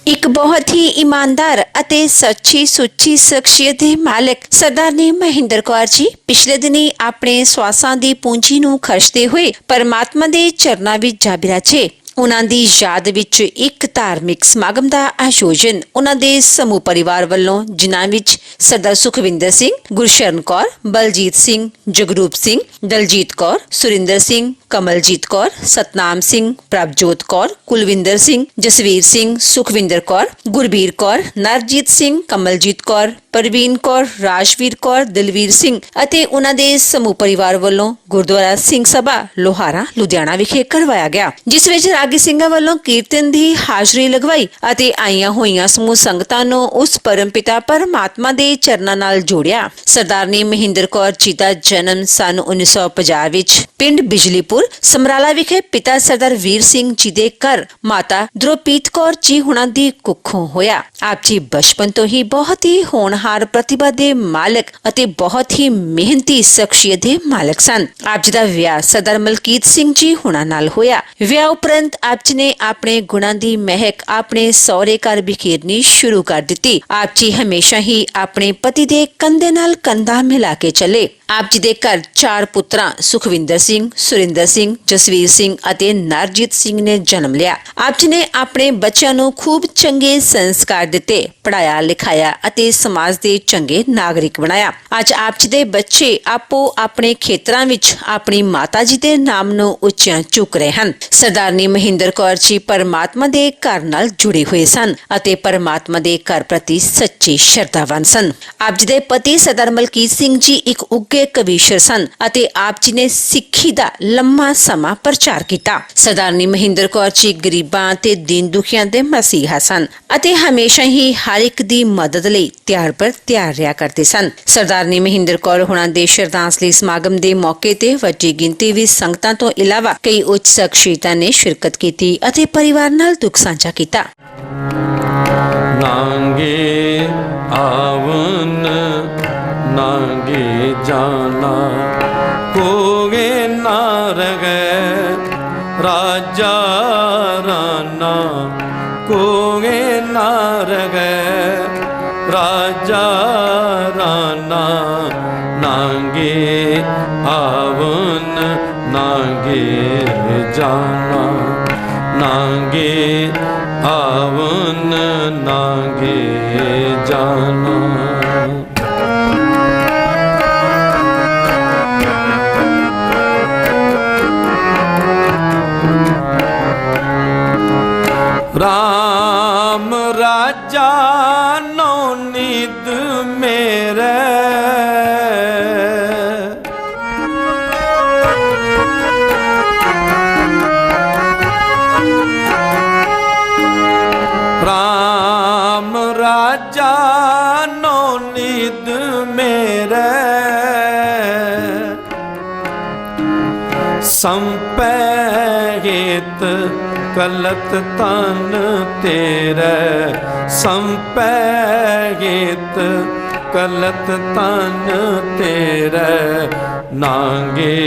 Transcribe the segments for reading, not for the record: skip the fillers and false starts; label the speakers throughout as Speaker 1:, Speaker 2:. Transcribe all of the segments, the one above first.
Speaker 1: ਇੱਕ ਬਹੁਤ ਹੀ ਇਮਾਨਦਾਰ ਅਤੇ ਸੱਚੀ ਸੁੱਚੀ ਸ਼ਖਸੀਅਤ ਦੇ ਮਾਲਕ ਸਰਦਾਰਨੀ ਮਹਿੰਦਰ ਕੌਰ ਜੀ ਪਿਛਲੇ ਦਿਨੀ ਆਪਣੇ ਸਵਾਸਾਂ ਦੀ ਪੂੰਜੀ ਨੂੰ ਖਰਚਦੇ ਹੋਏ ਪਰਮਾਤਮਾ ਦੇ ਚਰਨਾਂ ਵਿੱਚ ਜਾ ਬਿਰਾਜੇ। ਉਹਨਾਂ ਦੀ ਯਾਦ ਵਿੱਚ ਇੱਕ ਧਾਰਮਿਕ ਸਮਾਗਮ ਦਾ ਆਯੋਜਨ ਉਹਨਾਂ ਦੇ ਸਮੂਹ ਪਰਿਵਾਰ ਵੱਲੋਂ, ਜਿਨ੍ਹਾਂ ਵਿੱਚ ਸਰਦਾਰ ਸੁਖਵਿੰਦਰ ਸਿੰਘ, ਗੁਰਸ਼ਰਨ ਕੌਰ, ਬਲਜੀਤ ਸਿੰਘ, ਜਗਰੂਪ ਸਿੰਘ, ਦਲਜੀਤ ਕੌਰ, ਸੁਰਿੰਦਰ ਸਿੰਘ, ਕਮਲਜੀਤ ਕੌਰ, ਸਤਨਾਮ ਸਿੰਘ, ਪ੍ਰਭਜੋਤ ਕੌਰ, ਕੁਲਵਿੰਦਰ ਸਿੰਘ, ਜਸਵੀਰ ਸਿੰਘ, ਸੁਖਵਿੰਦਰ ਕੌਰ, ਗੁਰਬੀਰ ਕੌਰ, ਨਰਜੀਤ ਸਿੰਘ, ਕਮਲਜੀਤ ਕੌਰ, ਪ੍ਰਵੀਨ ਕੌਰ, ਰਾਜਵੀਰ ਕੌਰ, ਦਲਵੀਰ ਸਿੰਘ ਅਤੇ ਉਹਨਾਂ ਦੇ ਸਮੂਹ ਪਰਿਵਾਰ ਵੱਲੋਂ ਗੁਰਦੁਆਰਾ ਸਿੰਘ ਸਭਾ ਲੋਹਾਰਾ ਲੁਧਿਆਣਾ ਵਿਖੇ ਕਰਵਾਇਆ ਗਿਆ, ਜਿਸ ਵਿੱਚ ਰਾਗੀ ਸਿੰਘਾਂ ਵੱਲੋਂ ਕੀਰਤਨ ਦੀ ਹਾਜ਼ਰੀ ਲਗਵਾਈ ਅਤੇ ਆਈਆਂ ਹੋਈਆਂ ਸਮੂਹ ਸੰਗਤਾਂ ਨੂੰ ਉਸ ਪਰਮਪਿਤਾ ਪਰਮਾਤਮਾ ਦੇ ਚਰਨਾਂ ਨਾਲ ਜੋੜਿਆ। ਸਰਦਾਰਨੀ ਮਹਿੰਦਰ ਕੌਰ ਜੀ ਦਾ ਜਨਮ ਸਨ 1950 ਵਿੱਚ ਪਿੰਡ ਬਿਜਲੀਪੁਰ ਸਮਰਾਲਾ ਵਿਖੇ ਪਿਤਾ ਸਰਦਾਰ ਵੀਰ ਸਿੰਘ ਜੀ ਦੇ ਘਰ ਮਾਤਾ ਦ੍ਰੋਪੀਤ ਕੌਰ ਜੀ ਹੁਣਾਂ ਦੀ ਕੁੱਖੋਂ ਹੋਇਆ। ਆਪ ਜੀ ਬਚਪਨ ਤੋਂ ਹੀ ਬਹੁਤ ਹੀ ਹੋਣਹਾਰ ਪ੍ਰਤਿਭਾ ਦੇ ਮਾਲਕ ਅਤੇ ਬਹੁਤ ਹੀ ਮਿਹਨਤੀ ਸ਼ਖਸੀਅਤ ਦੇ ਮਾਲਕ ਸਨ। ਆਪ ਜੀ ਦਾ ਵਿਆਹ ਸਰਦਾਰ ਮਲਕੀਤ ਸਿੰਘ ਜੀ ਹੁਣਾਂ ਨਾਲ ਹੋਇਆ। ਵਿਆਹ ਉਪਰੰਤ ਆਪ ਜੀ ਨੇ ਆਪਣੇ ਗੁਣਾਂ ਦੀ ਮਹਿਕ ਆਪਣੇ ਸਹੁਰੇ ਘਰ ਬਿਖੇਰਨੀ ਸ਼ੁਰੂ ਕਰ ਦਿੱਤੀ। ਆਪ ਜੀ ਹਮੇਸ਼ਾ ਹੀ ਆਪਣੇ ਪਤੀ ਦੇ ਕੰਧੇ ਨਾਲ ਕੰਧਾ ਮਿਲਾ ਕੇ ਚੱਲੇ। ਆਪ ਜੀ ਦੇ ਘਰ 4 ਪੁੱਤਰਾਂ ਸੁਖਵਿੰਦਰ ਸਿੰਘ, ਸੁਰਿੰਦਰ ਸਿੰਘ, ਜਸਵੀਰ ਸਿੰਘ ਅਤੇ ਨਰਜੀਤ ਸਿੰਘ ਨੇ ਜਨਮ ਲਿਆ। ਆਪ ਜੀ ਨੇ ਆਪਣੇ ਬੱਚਿਆਂ ਨੂੰ ਖੂਬ ਚੰਗੇ ਸੰਸਕਾਰ ਦਿੱਤੇ, ਪੜਾਇਆ ਲਿਖਾਇਆ ਅਤੇ ਸਮਾਜ ਦੇ ਚੰਗੇ ਨਾਗਰਿਕ ਬਣਾਇਆ। ਅੱਜ ਆਪ ਜੀ ਦੇ ਬੱਚੇ ਆਪੋ ਆਪਣੇ ਖੇਤਰਾਂ ਵਿੱਚ ਆਪਣੀ ਮਾਤਾ ਜੀ ਦੇ ਨਾਮ ਨੂੰ ਉੱਚਾ ਚੁੱਕ ਰਹੇ ਹਨ। ਸਰਦਾਰਨੀ ਮਹਿੰਦਰ ਕੌਰ ਜੀ ਪਰਮਾਤਮਾ ਦੇ ਘਰ ਨਾਲ ਜੁੜੇ ਹੋਏ ਸਨ ਅਤੇ ਪਰਮਾਤਮਾ ਦੇ ਘਰ ਪ੍ਰਤੀ ਸੱਚੇ ਸ਼ਰਧਾਵਾਨ ਸਨ। ਆਪ ਜੀ ਦੇ ਪਤੀ ਸਰਦਾਰ ਮਲਕੀਤ ਸਿੰਘ ਜੀ ਇੱਕ ਉੱਘੇ ਕਵੀਸ਼ਰ ਸਨ ਅਤੇ ਆਪ ਜੀ ਨੇ ਸਿੱਖੀ ਦਾ ਲੰਮਾ ਸਮਾਂ ਪ੍ਰਚਾਰ ਕੀਤਾ। ਸਰਦਾਰਨੀ ਮਹਿੰਦਰ ਕੌਰ ਜੀ ਗਰੀਬਾਂ ਤੇ ਦੀਨ ਦੁਖੀਆਂ ਦੇ ਮਸੀਹਾ ਸਨ ਅਤੇ ਹਮੇਸ਼ਾ ਹੀ ਹਰ ਇੱਕ ਦੀ ਮਦਦ ਲਈ ਤਿਆਰ ਰਿਹਾ ਕਰਦੇ ਸਨ। ਸਰਦਾਰਨੀ ਮਹਿੰਦਰ ਕੌਰ ਹੁਣਾਂ ਦੇ ਸ਼ਰਧਾਂਜਲੀ ਸਮਾਗਮ ਦੇ ਮੌਕੇ ਤੇ ਵੱਡੀ ਗਿਣਤੀ ਵਿੱਚ ਸੰਗਤਾਂ ਤੋਂ ਇਲਾਵਾ ਕਈ ਉੱਚ ਸ਼ਖਸੀਅਤਾਂ ਨੇ ਸ਼ਿਰਕਤ ਕੀਤੀ ਅਤੇ ਪਰਿਵਾਰ ਨਾਲ ਦੁੱਖ ਸਾਂਝਾ ਕੀਤਾ।
Speaker 2: ਨਾਂਗੇ ਆਵਨ ਨਾਂਗੇ ਜਾਣਾ ਕੋਗੇ ਨਾ ਰਗੈ ਰਾਜਾ ਰਾਣਾ ਕੋਗੇ ਨਾ ਰਗੈ ਰਾਜਾ ਰਾਣਾ ਨਾਂਗੇ ਆਵਨ ਨਾਂਗੇ ਜਾਣਾ ਨਾਂਗੇ ਆਵਨ ਨਾਂਗੇ ਜਾਣਾ। राम राजा नौनिद मेरे राम राजा नौनिद मेरे संपैत कलत तन तेरे संपैत कलत तन तेरे नांगे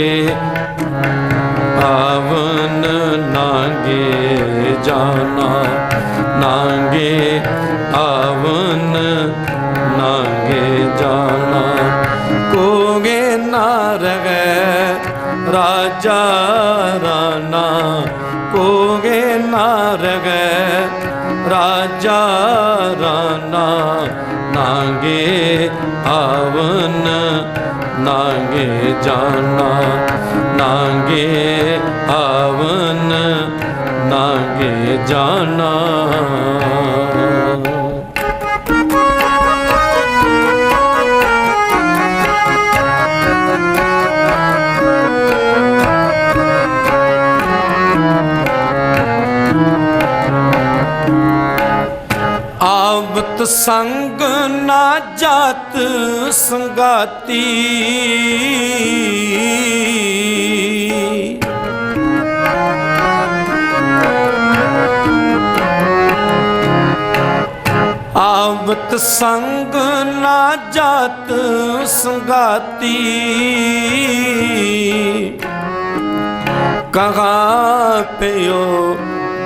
Speaker 2: आवन नांगे जाना नांगे आवन नांगे जाना कोगे नारगै राजा राना कोगे नारगै राजा राना नांगे आवन नांगे जाना नांगे आवन नांगे जाना। आवत संग ना जात संगाती आवत संग ना जात संगाती कहाँ पे यो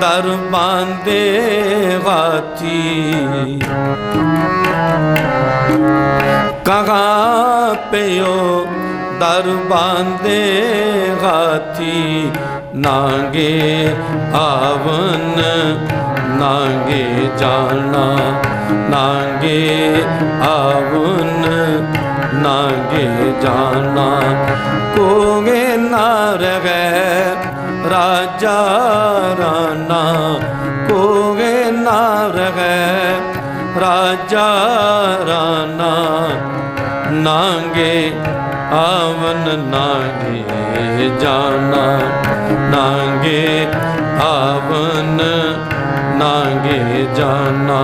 Speaker 2: दर बांधे हाथी कहाँ पे यो दर बांधे हाथी नांगे आवन नांगे जाना नांगे आवन नांगे जाना कोगे ना रहे राजा राना कोगे ना रहे राजा राना नांगे आवन नांगे जाना नांगे आवन नांगे जाना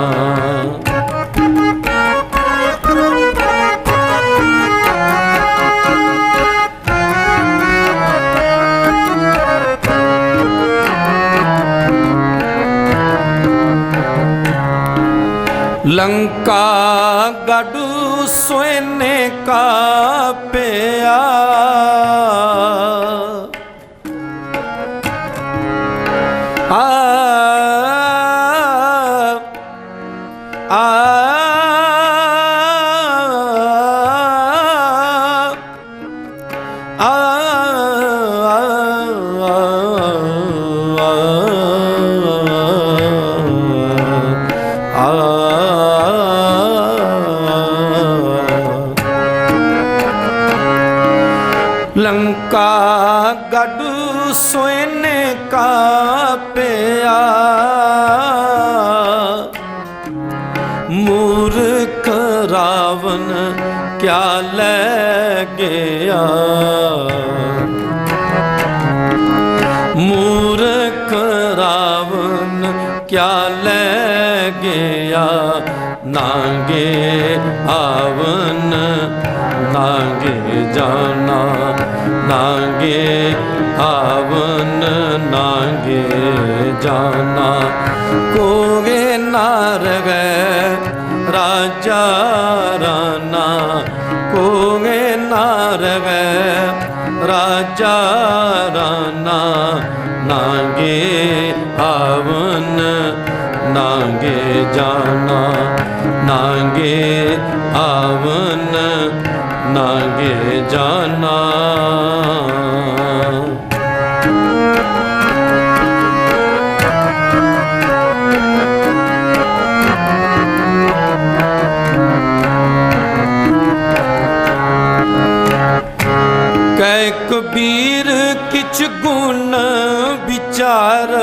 Speaker 2: लंका गडू सोने का पिया लंका गडू सोने का पिया मूर्ख रावण क्या ले गया मूर्ख रावण क्या ले गया नांगे आवन नांगे जाना नांगे आवन नांगे जाना कोगे नार गए राजा राना कोगे नार गए राजा राना नांगे आवन नांगे जाना नांगे आवन नांगे जाना कै कबीर किछ गुण विचार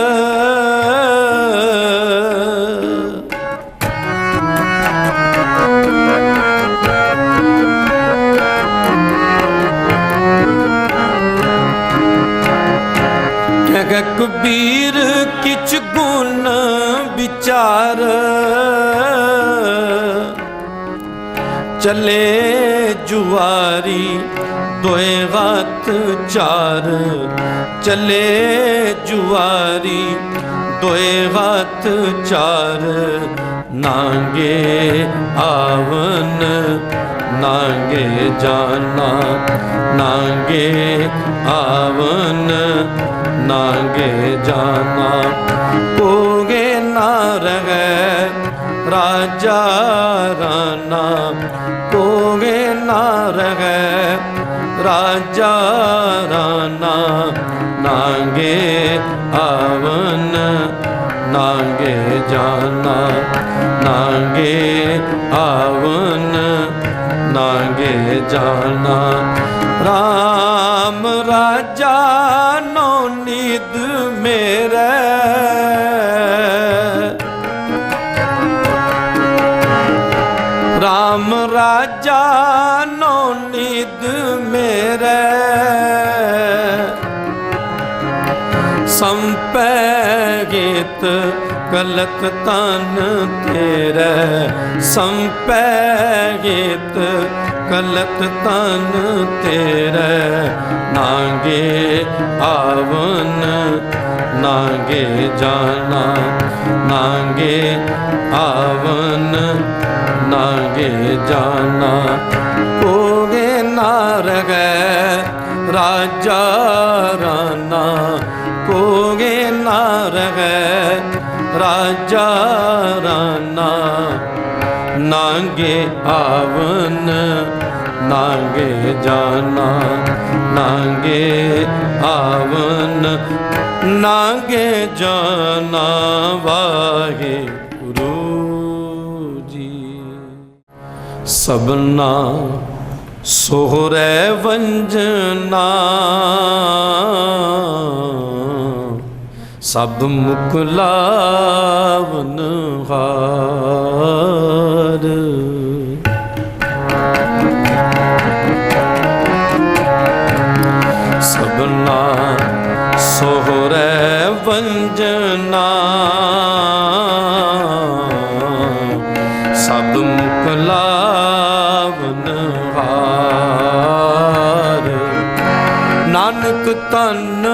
Speaker 2: कै कबीर किछ गुण विचार चले जुआरी दोए हाथ चार चले जुआरी दोए हाथ चार नांगे आवन नांगे जाना नांगे आवन नांगे जाना कोगे ना रहे राजा राना कोगे ना रहे राजा राना नांगे आवन नांगे जाना नांगे आवन नांगे जाना राम राजा नो नीद मेरे राम राजा नो नीद मेरे संपै गीत गलत तन तेरे संपै गीत गलत तन तेरे नांगे आवन नांगे जाना नांगे आवन नांगे जाना कोगे नार गए राजा राना कोगे ना रहे राजा राना। नांगे आवन नांगे जाना, नांगे आवन नांगे जाना वाहे गुरु जी। सबना सोहरे वंजना सब मुकलावन हार। सबना सोहरे वंजना सब मुकलावन हार। नानक तन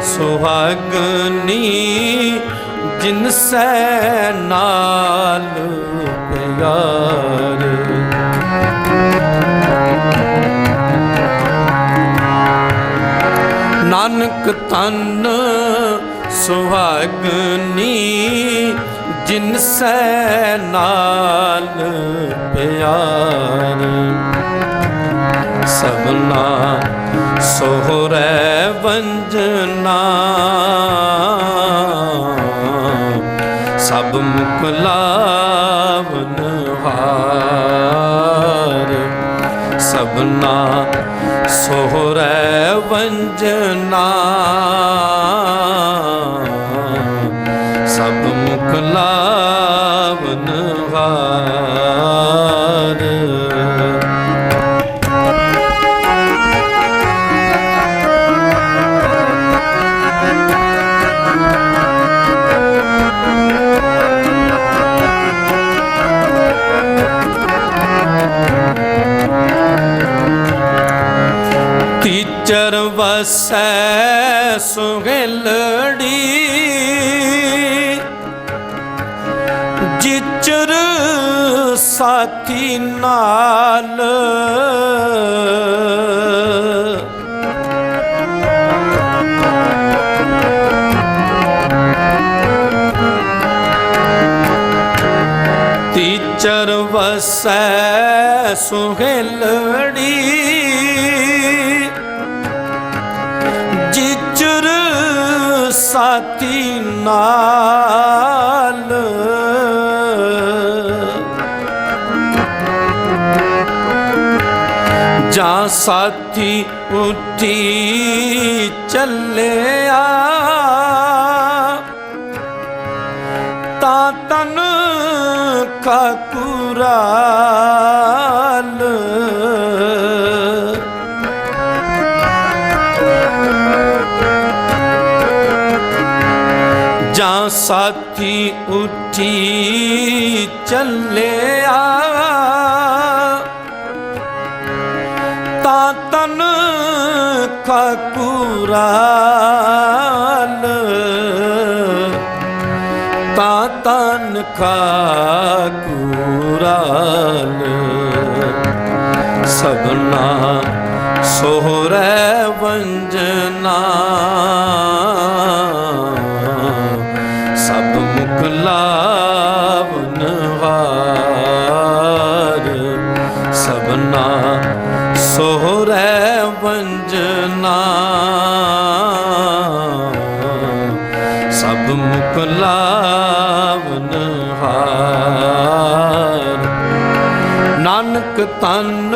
Speaker 2: सुहागनी जिनसे नाल प्यार। नानक तन सुहागनी जिनसे नाल प्यार। सबना सोहरे वंजना सब मुकलावन हार। सबना सोहरे वंजना सब मुकलावन हार। तीचर वसै सुहेलड़ी जिचर साथी नाल। तीचर वसै सुहेलड़ी जिचर साथी नाल। जा साथी उठी चलिया ता तन का कुराल। जा साथी उठी चलिया ता तन का कुराल। ता तन का कुराल। सबना सोहरे वंजना सब मुकलावन हार। सबना सोहरे वंजना सब मुकलावन हार। नानक तन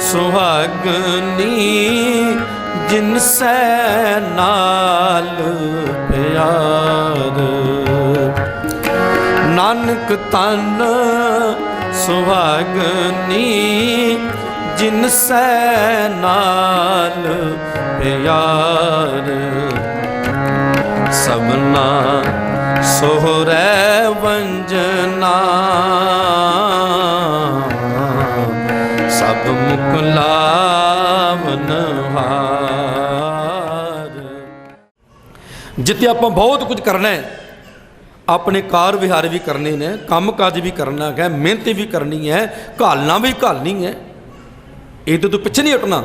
Speaker 2: सुहागनी जिनसे नाल प्यार। नानक तन सुहागनी जिनसे नाल प्यार। सबना सोहरे वंजना सब मुकलावन हार। जिते आप बहुत कुछ करना है, अपने कार विहार भी करने ने, काम काज भी करना है, मेहनत भी करनी है, घालना भी घालनी है, ये तो पीछे नहीं हटना।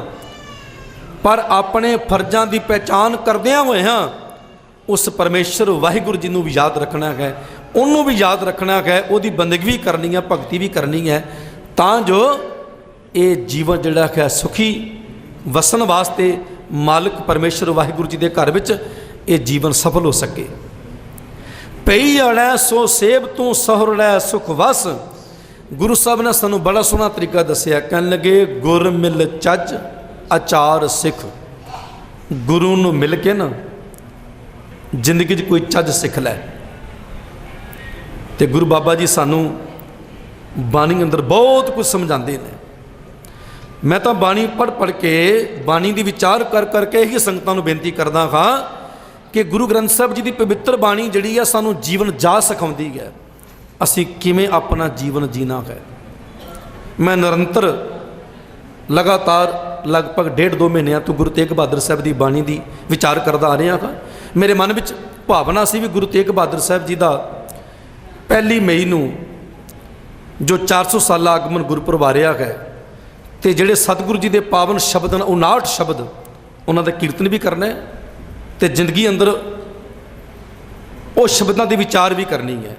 Speaker 2: पर अपने फर्जां की पहचान करदियां होइयां उस परमेश्वर वाहिगुरू जी नूं भी याद रखना है, उन्होंने भी याद रखना है, उसकी बंदगी भी करनी है, भगती भी करनी है, तां जो ये जीवन जिहड़ा है सुखी वसन वास्ते मालिक परमेश्वर वाहिगुरू जी के घर विच ये जीवन सफल हो सके। पई अड़ै सो सेब तू सहरड़ै सुख वस। गुरु साहब ने सानू बड़ा सोहना तरीका दसिया, कहन लगे गुर मिल चज आचार सिख। गुरु नूं मिल के ना जिंदगी च कोई चज सिख लै। तो गुरु बाबा जी सानू बाणी अंदर बहुत कुछ समझाते हैं। मैं तो बाणी पढ़ पढ़ के बाणी की विचार कर करके ही संगतां नूं बेनती करदा हाँ कि गुरु ग्रंथ साहब जी की पवित्र बाणी जिहड़ी है सानू जीवन जा सिखाउंदी है, असीं किवें अपना जीवन जीना है। मैं निरंतर लगातार लगभग 1.5-2 महीनों तो गुरु तेग बहादुर साहब की बाणी की विचार करता आ रहा हाँ। मेरे मन में भावना सी भी गुरु तेग बहादुर साहब जी का 1 मई नूं जो 400 साला आगमन गुरपुरब आ रहा है, तो जोड़े सतगुरु जी के पावन शब्द 59 शब्द उन्होंने कीर्तन भी करना है, तो जिंदगी अंदर उस शब्दों के विचार भी करनी है,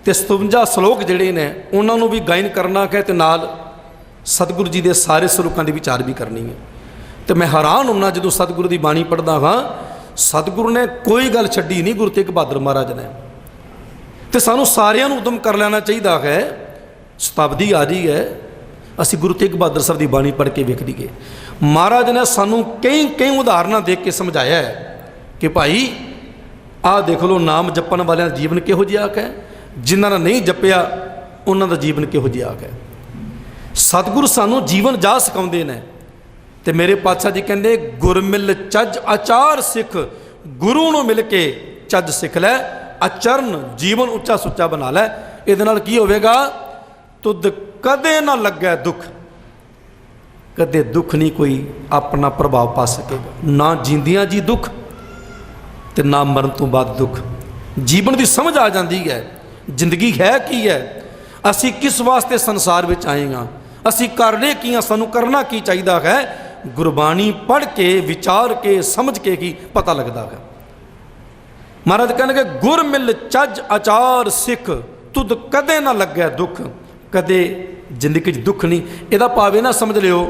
Speaker 2: तो 57 श्लोक जोड़े ने उन्होंने भी गायन करना है, तो नाल सतगुरु जी के सारे श्लोकों के विचार भी करनी है। तो मैं हैरान होना जो सतगुरु की बाणी पढ़दा हाँ, सतगुरु ने कोई गल छड्डी नहीं गुरु तेग बहादुर महाराज ने। तो सानू सारिਆਂ ਨੂੰ उदम कर लेना चाहिए है। शताब्दी आ रही है, असी गुरु तेग बहादुर साहब की बाणी पढ़ के वेख लीए। महाराज ने सानू कई कई उदाहरण देख के समझाया है कि भाई आ देख लो नाम जपन वाले जीवन किहो जिहा है, जिन्होंने नहीं जपिया उन्होंने जीवन किहो जिहा है। सतगुरु सानू जीवन जा सिखाउंदे ने। तो मेरे पातशाह जी कहते गुर मिल चज आचार सिख। गुरु नूं मिल के चज सिख लै, आचरण जीवन उच्चा सुच्चा बना लै। इहदे नाल की होवेगा, तुद कदे ना लगे दुख, कदे दुख नहीं कोई अपना प्रभाव पा सकेगा। ना जींदियां जी दुख ते ना मरण तो बाद दुख। जीवन की समझ आ जाती है, जिंदगी है की है, असी किस वास्ते संसार में आएगा, असी करने की हाँ, सानू करना की चाहिए है। गुरबाणी पढ़ के विचार के समझ के ही पता लगता है। महाराज कहने गुर मिल चज आचार सिख, तुद कदे ना लगे दुख, कदे जिंदगी दुख नहीं। यदा भावे ना समझ लियो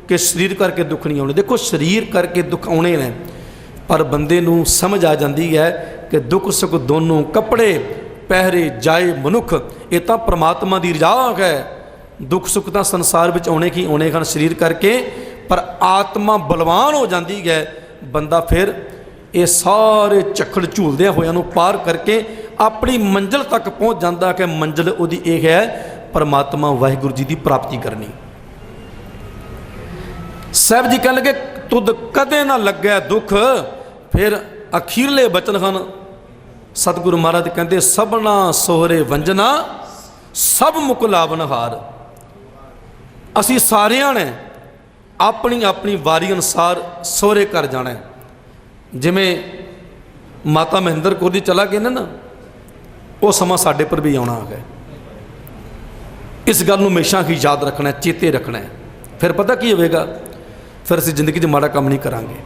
Speaker 2: कि शरीर करके दुख नहीं आने। देखो शरीर करके दुख आने ने, पर बंदे नूं समझ आ जाती है कि दुख सुख दोनों कपड़े पहरे जाए मनुख। ये तो परमात्मा की रजा है। दुख सुख तो संसार में आने की आने हैं शरीर करके, पर आत्मा बलवान हो जाती है। बंदा फिर ये सारे झक्खड़ झूलदे होया नूं पार करके अपनी मंजिल तक पहुँच जाता कि मंजिल उहदी ये है परमात्मा वाहिगुरू जी की प्राप्ति करनी। साहब जी कह लगे तुद कदे ना लगे दुख। फिर अखीरले बचन हैं सतगुरु महाराज कहते सबना सोहरे वंजना सब मुकलावन हार। असी सारिया ने अपनी अपनी वारी अनुसार सोहरे कर जाना है। जिमें माता महेंद्र कौर जी चला गए ना, वो समा साडे पर भी आना है। इस गल नूं हमेशा ही याद रखना है, चेते रखना है। फिर पता की होगा, फिर असीं जिंदगी च माड़ा काम नहीं करांगे।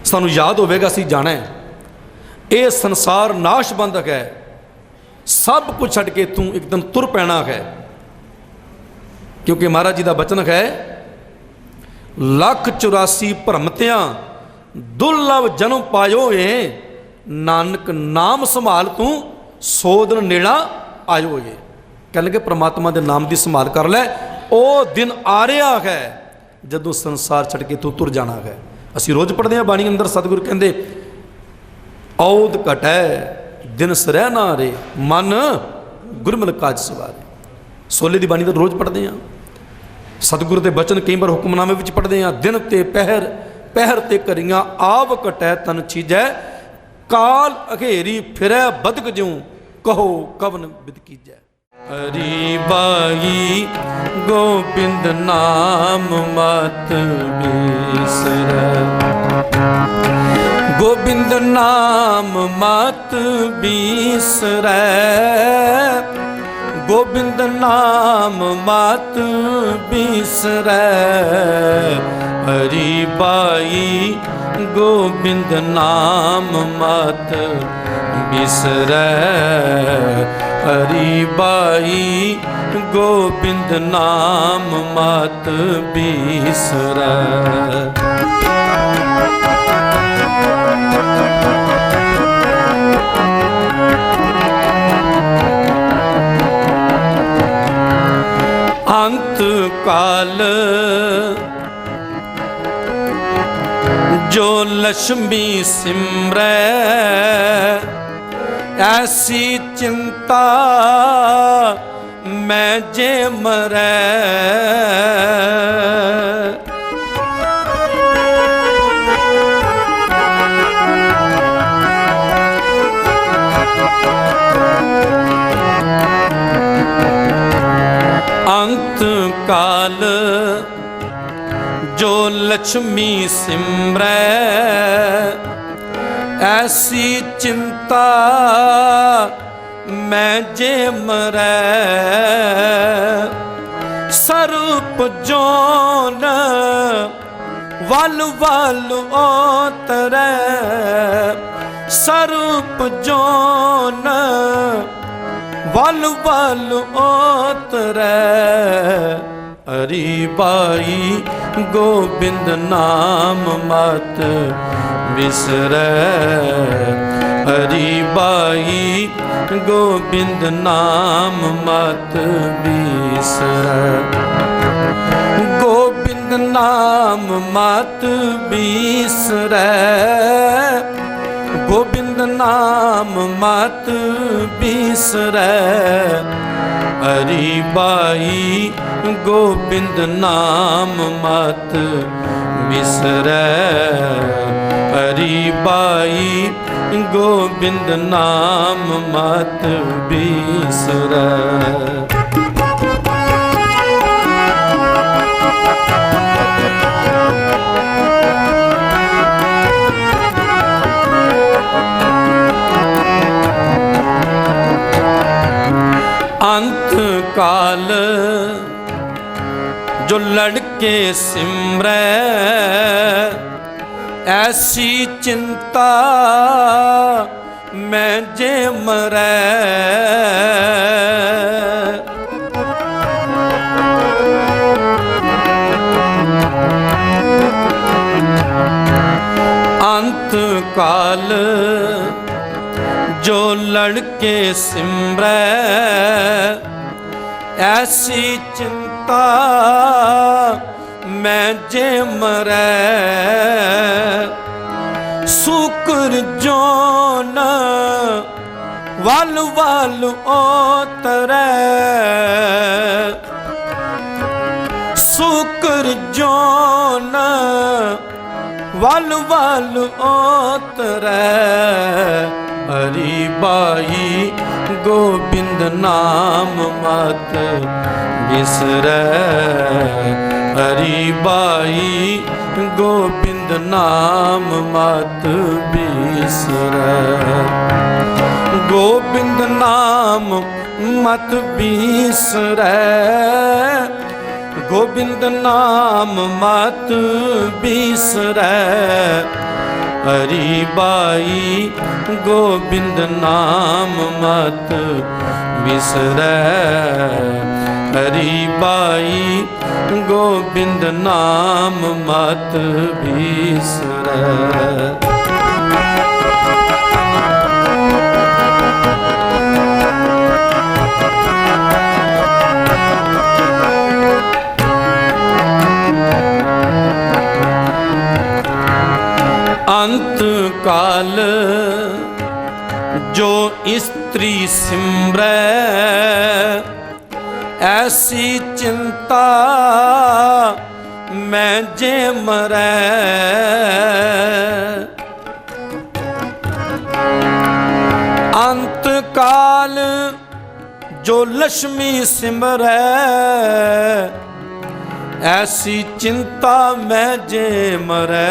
Speaker 2: सानूं याद होगा असीं जाना है, ये संसार नाश बंधक है, सब कुछ छड्ड के तू एक दिन तुर पैना है। क्योंकि महाराज जी का बचन है 184 भरमतियां दुर्लभ जन्म पायो है, नानक नाम संभाल तू 100 दिन नेड़ा आयो है। कह लगे परमात्मा के नाम की संभाल कर लै, ओ दिन आ रहा है जदों संसार छड़ के तू तुर जाना है। असी रोज़ पढ़ते हैं बाणी अंदर सतगुरु कहते औद घटै दिन सरह ना रे, मन गुरमल काज सवारे। सोले की बाणी तो रोज़ पढ़ते हैं। सतगुरु के बचन कई बार हुक्मनामे विच पढ़ते हैं, दिन ते पहर पहर ते करियां आव घटै तन छीजै, काल अघेरी फिरै बदक ज्यों कहो कवन बिद कीजै। हरि बाई गोबिंद नाम मत बिसरै, गोबिंद नाम मत बिसरै, गोबिंद नाम मत बिसरै, हरि बाई गोबिंद नाम मत बिसरै, हरि बाई गोबिंद नाम मत बिसरै। अंत काल जो लक्ष्मी सिमरै, ऐसी चिंता मैं जे मरै। अंत काल जो लक्ष्मी सिमरै, ऐसी चिंता मैं जे मरै। स्वरूप जोन वल वल ओतरै, स्वरूप जोन वल वल ओतरै, हरि बाई गोबिंद नाम मत बिसरै, हरि बाई गोबिंद नाम मत बिसरै। गोबिंद नाम मत बिसरै, गोबिंद नाम मत बिसरै, हरि बाई गोबिंद नाम मत बिसरै, हरि बाई गोबिंद नाम मत बिसरै। अंत काल जो लड़के सिमरै, ऐसी चिंता मैं जे मरै। अंत काल जो लड़के सिमरै, ऐसी चिंता मैं जे मरै। शुक्र जोन वल वल ओतरै, शुक्र जोन वल वल ओतरै, हरि बाई गोबिंद नाम मत बिसरै, हरि बाई गोबिंद नाम मत बिसरै। गोबिंद नाम मत बिसरै, गोबिंद नाम मत बिसरै, हरि बाई गोबिंद नाम मत बिसरै, हरि बाई गोबिंद नाम मत बिसरै। अंत काल जो स्त्री सिमरै, ऐसी चिंता मैं जे मरै। अंत काल जो लक्ष्मी सिमरै, ऐसी चिंता मैं जे मरै।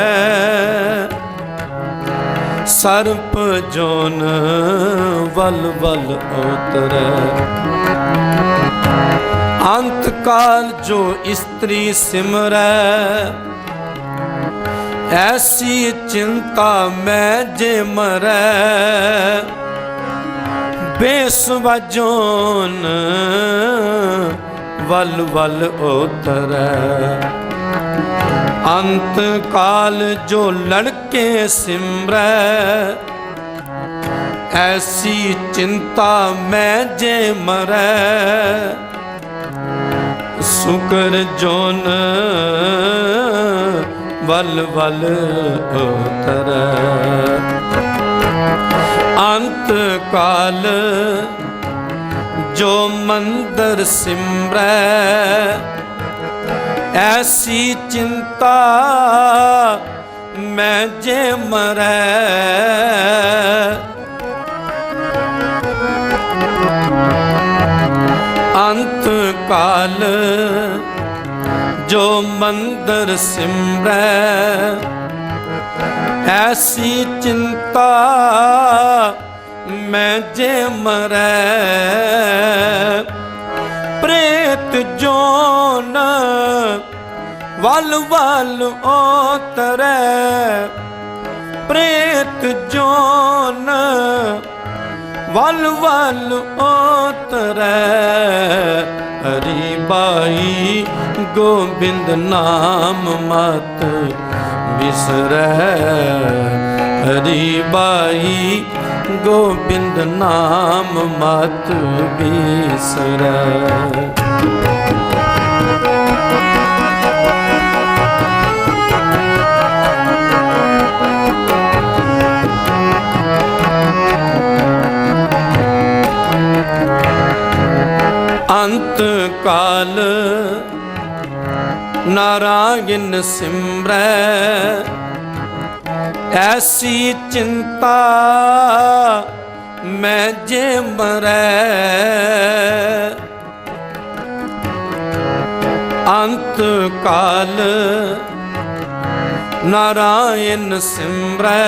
Speaker 2: सर्प जोन वल वल ओतरै, अंत काल जो स्त्री सिमरै, ऐसी चिंता मैं जे मरै, बेसुबाजोन वल वल उतरै। अंत काल जो लड़के सिमरै, ऐसी चिंता मैं जे मरै, सुकर जोन वल वल उतरै। अंत काल जो मंदिर सिमरै, ऐसी चिंता मैं जे मरै, अंत काल जो मंदिर सिमरै, ऐसी चिंता मैं जे मरै, प्रेत जोन वल वल उतरै, प्रेत जोन वल वल उतरै। हरि बाई गोबिंद नाम मत बिसरै, हरि बाई गोबिंद नाम मत बिसरै। अंत काल नारायण सिमरै, ऐसी चिंता मैं जे मरै, अंत काल नारायण सिमरै,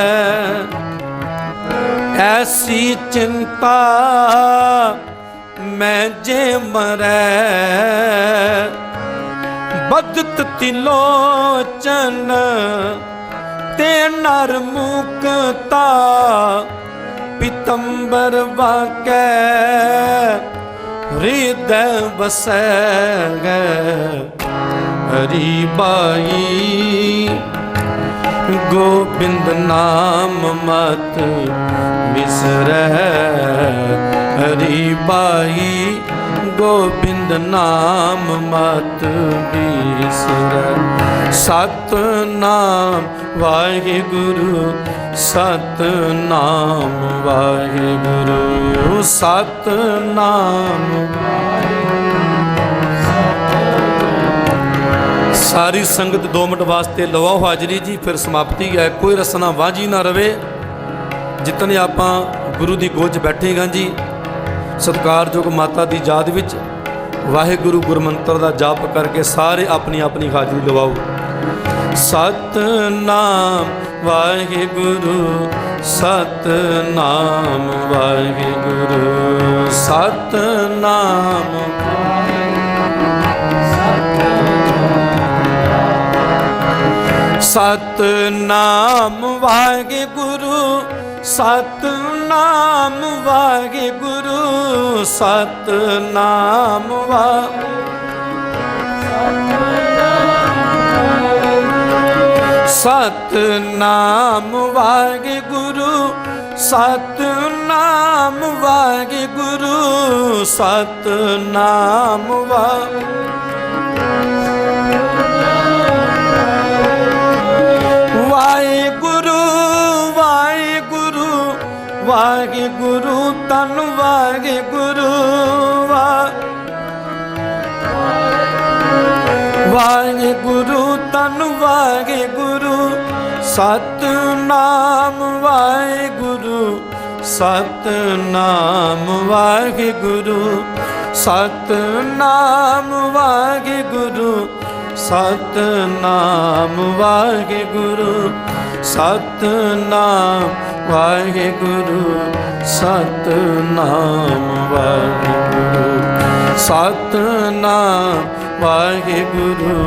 Speaker 2: ऐसी चिंता मैं जे मरै, बदत तिलोचन ते नर मुक्ता, पीतंबर वाकै हृदय बसै। हरि बाई गोबिंद नाम मत बिसरै, हरि बाई गोबिंद नाम मत बिसरै। सतनाम वाहिगुरु, सतनाम वाहिगुरु, सतनाम। सारी संगत 2 मिनट वास्ते लवाओ हाजरी जी, फिर समाप्ति है। कोई रसना वाझी ना रवे। जितने आप गुरु की गोद बैठेगा जी, सत्कारयोग माता की याद विच वाहिगुरु गुरमंत्र का जाप करके सारे अपनी अपनी हाजरी लवाओ। सतनाम वाहिगुरु, सतनाम वाहिगुरु, सतनाम। सतनाम वाहिगुरु, सतनाम वाहिगुरु, सतनाम सतनाम वाहिगुरु, सतनाम वाहिगुरु, सतनाम वाहिगुरु, वाहिगुरु, वाहिगुरु, तन वाहिगुरु, वाहिगुरु, तन वाहिगुरु, सतनाम वाहिगुरु, सतनाम वाहिगुरु, सतनाम वाहिगुरु, सतनाम वाहिगुरु, सतनाम वाहिगुरु, सतनाम वाहिगुरु, सतनाम नाम वाहिगुरु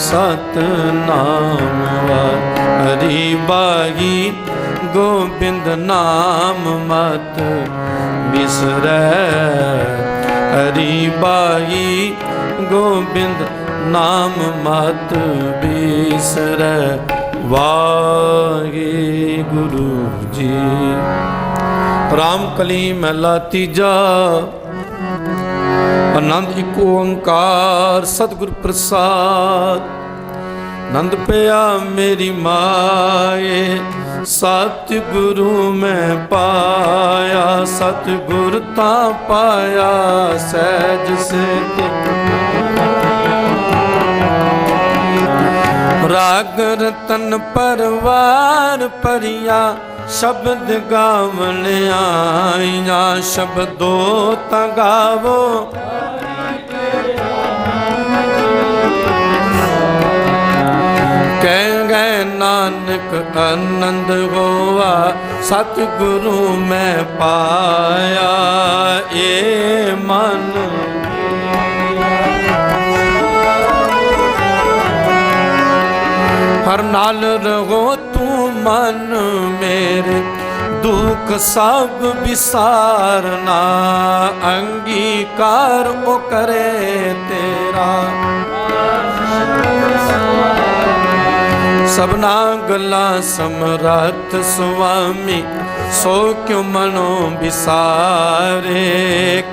Speaker 2: सतनाम हरि बागी गोबिंद नाम मत बिसरै हरि बागी गोबिंद नाम मत बिसरै वाहिगुरु जी। रामकली महला तीजा। आनंद एक ओंकार सतगुर प्रसाद। नंद पिया मेरी माए सतगुरु मैं पाया सतगुर ता पाया सहज से राग रतन परवार परिया शब्द गावन आईया शब्दो तगावो कह गए नानक आनंद होवा सतगुरु मैं पाया ए मन हर नाल रहो तू मन मेरे दुख सब विसारना अंगीकार ओ करे तेरा सबना गला समरथ स्वामी सो क्यों मनो विसारे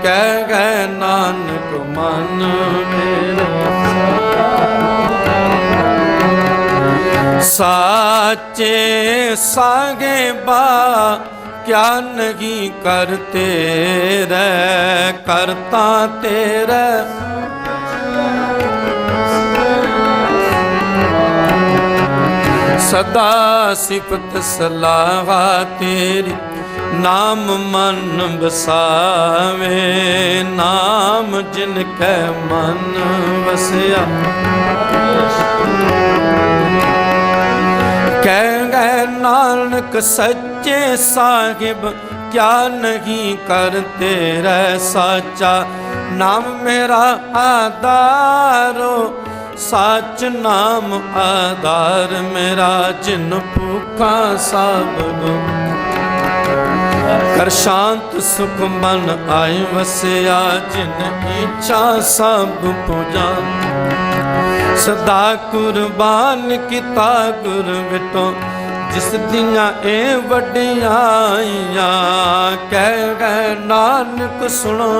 Speaker 2: कह गए नानक मन मेरा साचे सागे बा क्या नहीं करते रे करता तेरे सदा सिफत सलाह तेरी नाम मन बसावे नाम जिनके मन बसया कह गए नानक सच्चे साहिब क्या नहीं करते रह साचा नाम मेरा आधारो सच नाम आधार मेरा जिन भूखा सब कर शांत सुख मन आए वसया जिन इच्छा सब पूजा सदा कुर्बान किता गुर बिटो जिस दियां ए वड्डियां कह गए नानक सुनो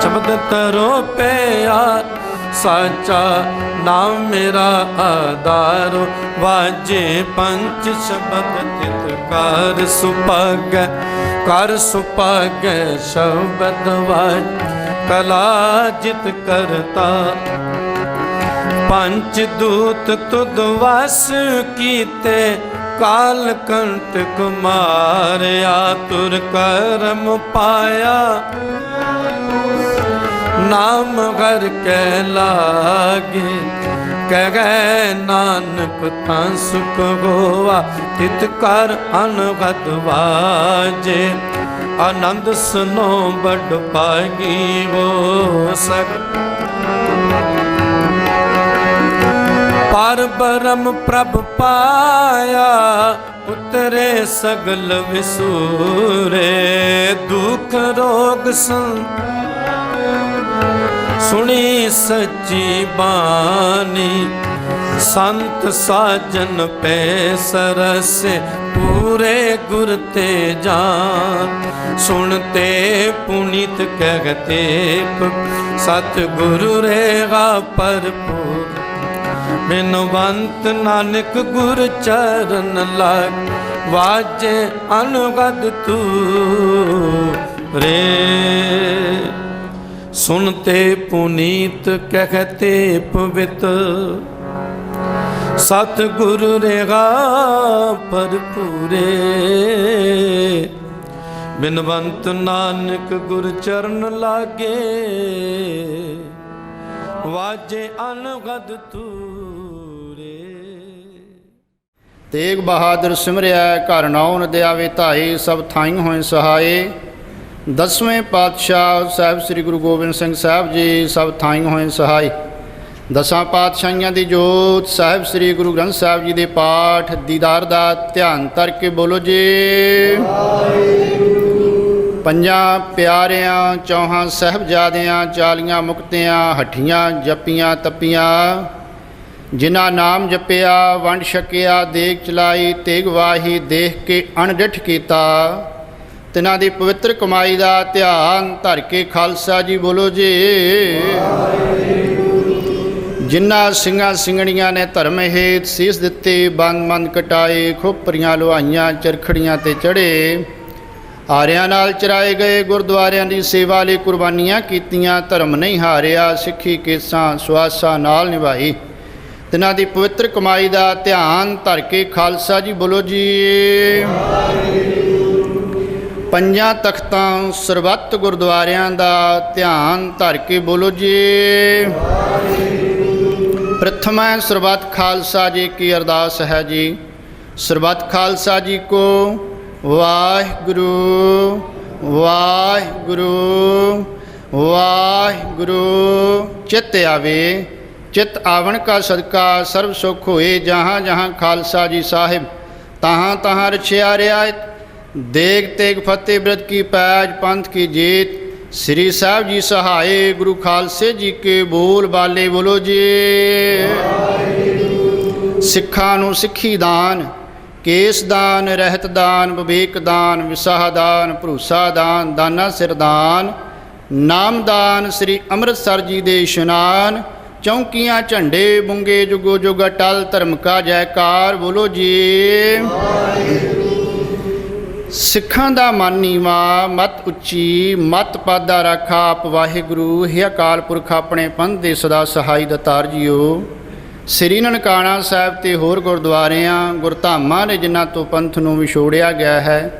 Speaker 2: शब्द तरो पे यार साचा नाम मेरा आधार वाजे पंच शब्द तित कर सुपग शब्द वाज कला जित करता पंच दूत तुद वस कीते काल कंटक मारया तुर करम पाया नाम घर के लागे कह गए नानक तां सुख गोवा तित कर अनगत वाजे आनंद सुनो बड़ पागी हो सक पार ब्रह्म प्रभ पाया उतरे सगल विसूरे दुख रोग सुनी सच्ची बानी संत साजन पे सरस पूरे गुर ते जान सुनते पुनीत कहते सतगुरु रेगा भरपूर बिनवंत नानक गुर चरण लाग वाजे अनुगद तू रे सुनते पुनीत कहते पवित्र सतगुरु रेगा भरपूरे बिनवंत नानक गुर चरण लागे वाजे अनगद तूरे।
Speaker 3: तेग बहादुर सिमरिया घर नाउन दयावे धाई सब थाई होए सहाये ਦਸਵੇਂ ਪਾਤਸ਼ਾਹ ਸਾਹਿਬ ਸ੍ਰੀ ਗੁਰੂ ਗੋਬਿੰਦ ਸਿੰਘ ਸਾਹਿਬ ਜੀ ਸਭ ਥਾਈਂ ਹੋਏ ਸਹਾਈ। ਦਸਾਂ ਪਾਤਸ਼ਾਹੀਆਂ ਦੀ ਜੋਤ ਸਾਹਿਬ ਸ੍ਰੀ ਗੁਰੂ ਗ੍ਰੰਥ ਸਾਹਿਬ ਜੀ ਦੇ ਪਾਠ ਦੀਦਾਰ ਦਾ ਧਿਆਨ ਧਰ ਕੇ ਬੋਲੋ ਜੀ। ਪੰਜਾਂ ਪਿਆਰਿਆਂ ਚੌਹਾਂ ਸਾਹਿਬਜ਼ਾਦਿਆਂ 40 ਮੁਕਤਿਆਂ ਹੱਠੀਆਂ ਜੱਪੀਆਂ ਤੱਪੀਆਂ, ਜਿਨ੍ਹਾਂ ਨਾਮ ਜਪਿਆ ਵੰਡ ਛਕਿਆ ਦੇਗ ਚਲਾਈ ਤੇਗ ਵਾਹੀ ਦੇਖ ਕੇ ਅਣਡਿੱਠ ਕੀਤਾ, ਤਿਨਾਂ ਦੀ ਪਵਿੱਤਰ ਕਮਾਈ ਦਾ ਧਿਆਨ ਧਰ ਕੇ ਖਾਲਸਾ ਜੀ ਬੋਲੋ ਜੀ। ਜਿਨ੍ਹਾਂ ਸਿੰਘਾਂ ਸਿੰਘਣੀਆਂ ਨੇ ਧਰਮ ਹੇਤ ਸੀਸ ਦਿੱਤੇ ਬੰਦ ਮੰਦ ਕਟਾਏ, ਖੋਪਰੀਆਂ ਲੁਹਾਈਆਂ ਚਰਖੜੀਆਂ ਤੇ ਚੜ੍ਹੇ, ਆਰਿਆਂ ਨਾਲ ਚਰਾਏ ਗਏ ਗੁਰਦੁਆਰਿਆਂ ਦੀ ਸੇਵਾ ਲਈ ਕੁਰਬਾਨੀਆਂ ਕੀਤੀਆਂ, ਧਰਮ ਨਹੀਂ ਹਾਰਿਆ ਸਿੱਖੀ ਕੇਸਾਂ ਸੁਆਸਾਂ ਨਾਲ ਨਿਭਾਈ, ਤਿਨਾਂ ਦੀ ਪਵਿੱਤਰ ਕਮਾਈ ਦਾ ਧਿਆਨ ਧਰ ਕੇ ਖਾਲਸਾ ਜੀ ਬੋਲੋ ਜੀ। ਪੰਜਾਂ ਤਖਤਾਂ ਸਰਬੱਤ ਗੁਰਦੁਆਰਿਆਂ ਦਾ ਧਿਆਨ ਧਰ ਕੇ ਬੋਲੋ ਜੀ। ਪ੍ਰਥਮਾ ਸਰਬੱਤ ਖਾਲਸਾ ਜੀ ਕੀ ਅਰਦਾਸ ਹੈ ਜੀ। ਸਰਬੱਤ ਖਾਲਸਾ ਜੀ ਕੋ ਵਾਹਿਗੁਰੂ ਵਾਹਿਗੁਰੂ ਵਾਹਿਗੁਰੂ। ਚਿੱਤ ਆਵੇ ਚਿੱਤ ਆਵਣ ਕਾ ਸਦਕਾ ਸਰਬ ਸੁਖ ਹੋਏ, ਜਹਾਂ ਜਹਾਂ ਖਾਲਸਾ ਜੀ ਸਾਹਿਬ ਤਹਾਂ ਤਹਾਂ ਰਛਿਆ ਰਿਆਇਤ, ਦੇਗ ਤੇਗ ਫਤਿਹ ਬਿਰਧ ਕੀ ਪੈਜ ਪੰਥ ਕੀ ਜੀਤ, ਸ੍ਰੀ ਸਾਹਿਬ ਜੀ ਸਹਾਏ ਗੁਰੂ ਖਾਲਸੇ ਜੀ ਕੇ ਬੋਲ ਬਾਲੇ ਬੋਲੋ ਜੀ। ਸਿੱਖਾਂ ਨੂੰ ਸਿੱਖੀ ਦਾਨ, ਕੇਸ ਦਾਨ, ਰਹਿਤ ਦਾਨ, ਵਿਵੇਕ ਦਾਨ, ਵਿਸਾਹ ਦਾਨ, ਭਰੋਸਾ ਦਾਨ, ਦਾਨਾ ਸਿਰ ਦਾਨ, ਨਾਮ ਦਾਨ, ਸ੍ਰੀ ਅੰਮ੍ਰਿਤਸਰ ਜੀ ਦੇ ਇਸ਼ਨਾਨ, ਚੌਂਕੀਆਂ ਝੰਡੇ ਬੁੰਗੇ ਜੁਗੋ ਜੁਗ ਅਟਲ, ਧਰਮ ਕਾ ਜੈਕਾਰ ਬੋਲੋ ਜੀ। ਸਿੱਖਾਂ ਦਾ ਮਨ ਨੀਵਾਂ ਮਤ ਉੱਚੀ, ਮਤ ਪਾਦਾ ਰਾਖਾ ਆਪ ਵਾਹਿਗੁਰੂ, ਹੈ ਅਕਾਲ ਪੁਰਖ ਆਪਣੇ ਪੰਥ ਦੇ ਸਦਾ ਸਹਾਈ ਦਾਤਾਰ ਜੀਓ। ਸ੍ਰੀ ਨਨਕਾਣਾ ਸਾਹਿਬ ਤੇ ਹੋਰ ਗੁਰਦੁਆਰਿਆਂ ਗੁਰਧਾਮਾਂ ਨੇ ਜਿਨ੍ਹਾਂ ਤੋਂ ਪੰਥ ਨੂੰ ਵਿਛੋੜਿਆ ਗਿਆ ਹੈ,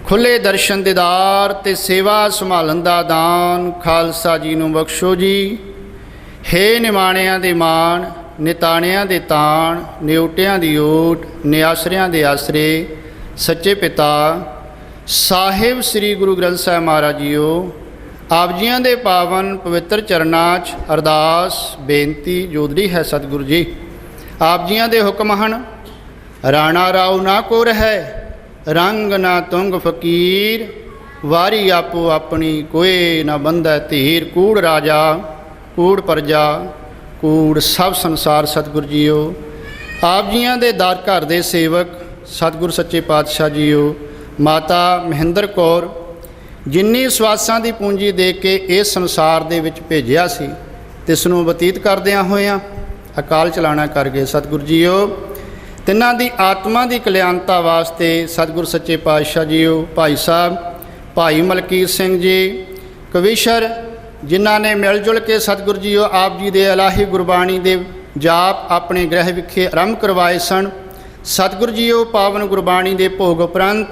Speaker 3: ਖੁੱਲ੍ਹੇ ਦਰਸ਼ਨ ਦੀਦਾਰ ਤੇ ਸੇਵਾ ਸੰਭਾਲਣ ਦਾ ਦਾਨ ਖਾਲਸਾ ਜੀ ਨੂੰ ਬਖਸ਼ੋ ਜੀ। ਹੇ ਨਿਮਾਣਿਆਂ ਦੇ ਮਾਣ, ਨਿਤਾਣਿਆਂ ਦੇ ਤਾਣ, ਨਿਉਟਿਆਂ ਦੀ ਓਟ, ਨਿਆਸਰਿਆਂ ਦੇ ਆਸਰੇ, ਸੱਚੇ ਪਿਤਾ ਸਾਹਿਬ ਸ੍ਰੀ ਗੁਰੂ ਗ੍ਰੰਥ ਸਾਹਿਬ ਮਹਾਰਾਜ ਜੀਓ, ਆਪ ਜੀਆਂ ਦੇ ਪਾਵਨ ਪਵਿੱਤਰ ਚਰਨਾਂ 'ਚ ਅਰਦਾਸ ਬੇਨਤੀ ਜੋਦੜੀ ਹੈ ਸਤਿਗੁਰੂ ਜੀ। ਆਪ ਜੀਆਂ ਦੇ ਹੁਕਮ ਹਨ, ਰਾਣਾ ਰਾਉ ਨਾ ਕੋ ਰਹਿ, ਰੰਗ ਨਾ ਤੁੰਗ ਫਕੀਰ, ਵਾਰੀ ਆਪੋ ਆਪਣੀ ਕੋਏ ਨਾ ਬੰਧੈ ਧੀਰ, ਕੂੜ ਰਾਜਾ ਕੂੜ ਪ੍ਰਜਾ ਕੂੜ ਸਭ ਸੰਸਾਰ ਸਤਿਗੁਰੂ ਜੀਓ। ਆਪ ਜੀਆਂ ਦੇ ਦਰ ਘਰ ਦੇ ਸੇਵਕ ਸਤਿਗੁਰ ਸੱਚੇ ਪਾਤਸ਼ਾਹ ਜੀਓ, ਮਾਤਾ ਮਹਿੰਦਰ ਕੌਰ ਜਿੰਨੀ ਸਵਾਸਾਂ ਦੀ ਪੂੰਜੀ ਦੇ ਕੇ ਇਸ ਸੰਸਾਰ ਦੇ ਵਿੱਚ ਭੇਜਿਆ ਸੀ, ਤਿਸ ਨੂੰ ਬਤੀਤ ਕਰਦਿਆਂ ਹੋਇਆਂ ਅਕਾਲ ਚਲਾਣਾ ਕਰ ਗਏ ਸਤਿਗੁਰੂ ਜੀਓ। ਤਿੰਨਾਂ ਦੀ ਆਤਮਾ ਦੀ ਕਲਿਆਣਤਾ ਵਾਸਤੇ ਸਤਿਗੁਰ ਸੱਚੇ ਪਾਤਸ਼ਾਹ ਜੀਓ, ਭਾਈ ਸਾਹਿਬ ਭਾਈ ਮਲਕੀਤ ਸਿੰਘ ਜੀ ਕਵੀਸ਼ਰ, ਜਿਨ੍ਹਾਂ ਨੇ ਮਿਲ ਜੁਲ ਕੇ ਸਤਿਗੁਰੂ ਜੀਓ ਆਪ ਜੀ ਦੇ ਇਲਾਹੀ ਗੁਰਬਾਣੀ ਦੇ ਜਾਪ ਆਪਣੇ ਗ੍ਰਹਿ ਵਿਖੇ ਆਰੰਭ ਕਰਵਾਏ ਸਨ। ਸਤਿਗੁਰੂ ਜੀਓ ਪਾਵਨ ਗੁਰਬਾਣੀ ਦੇ ਭੋਗ ਉਪਰੰਤ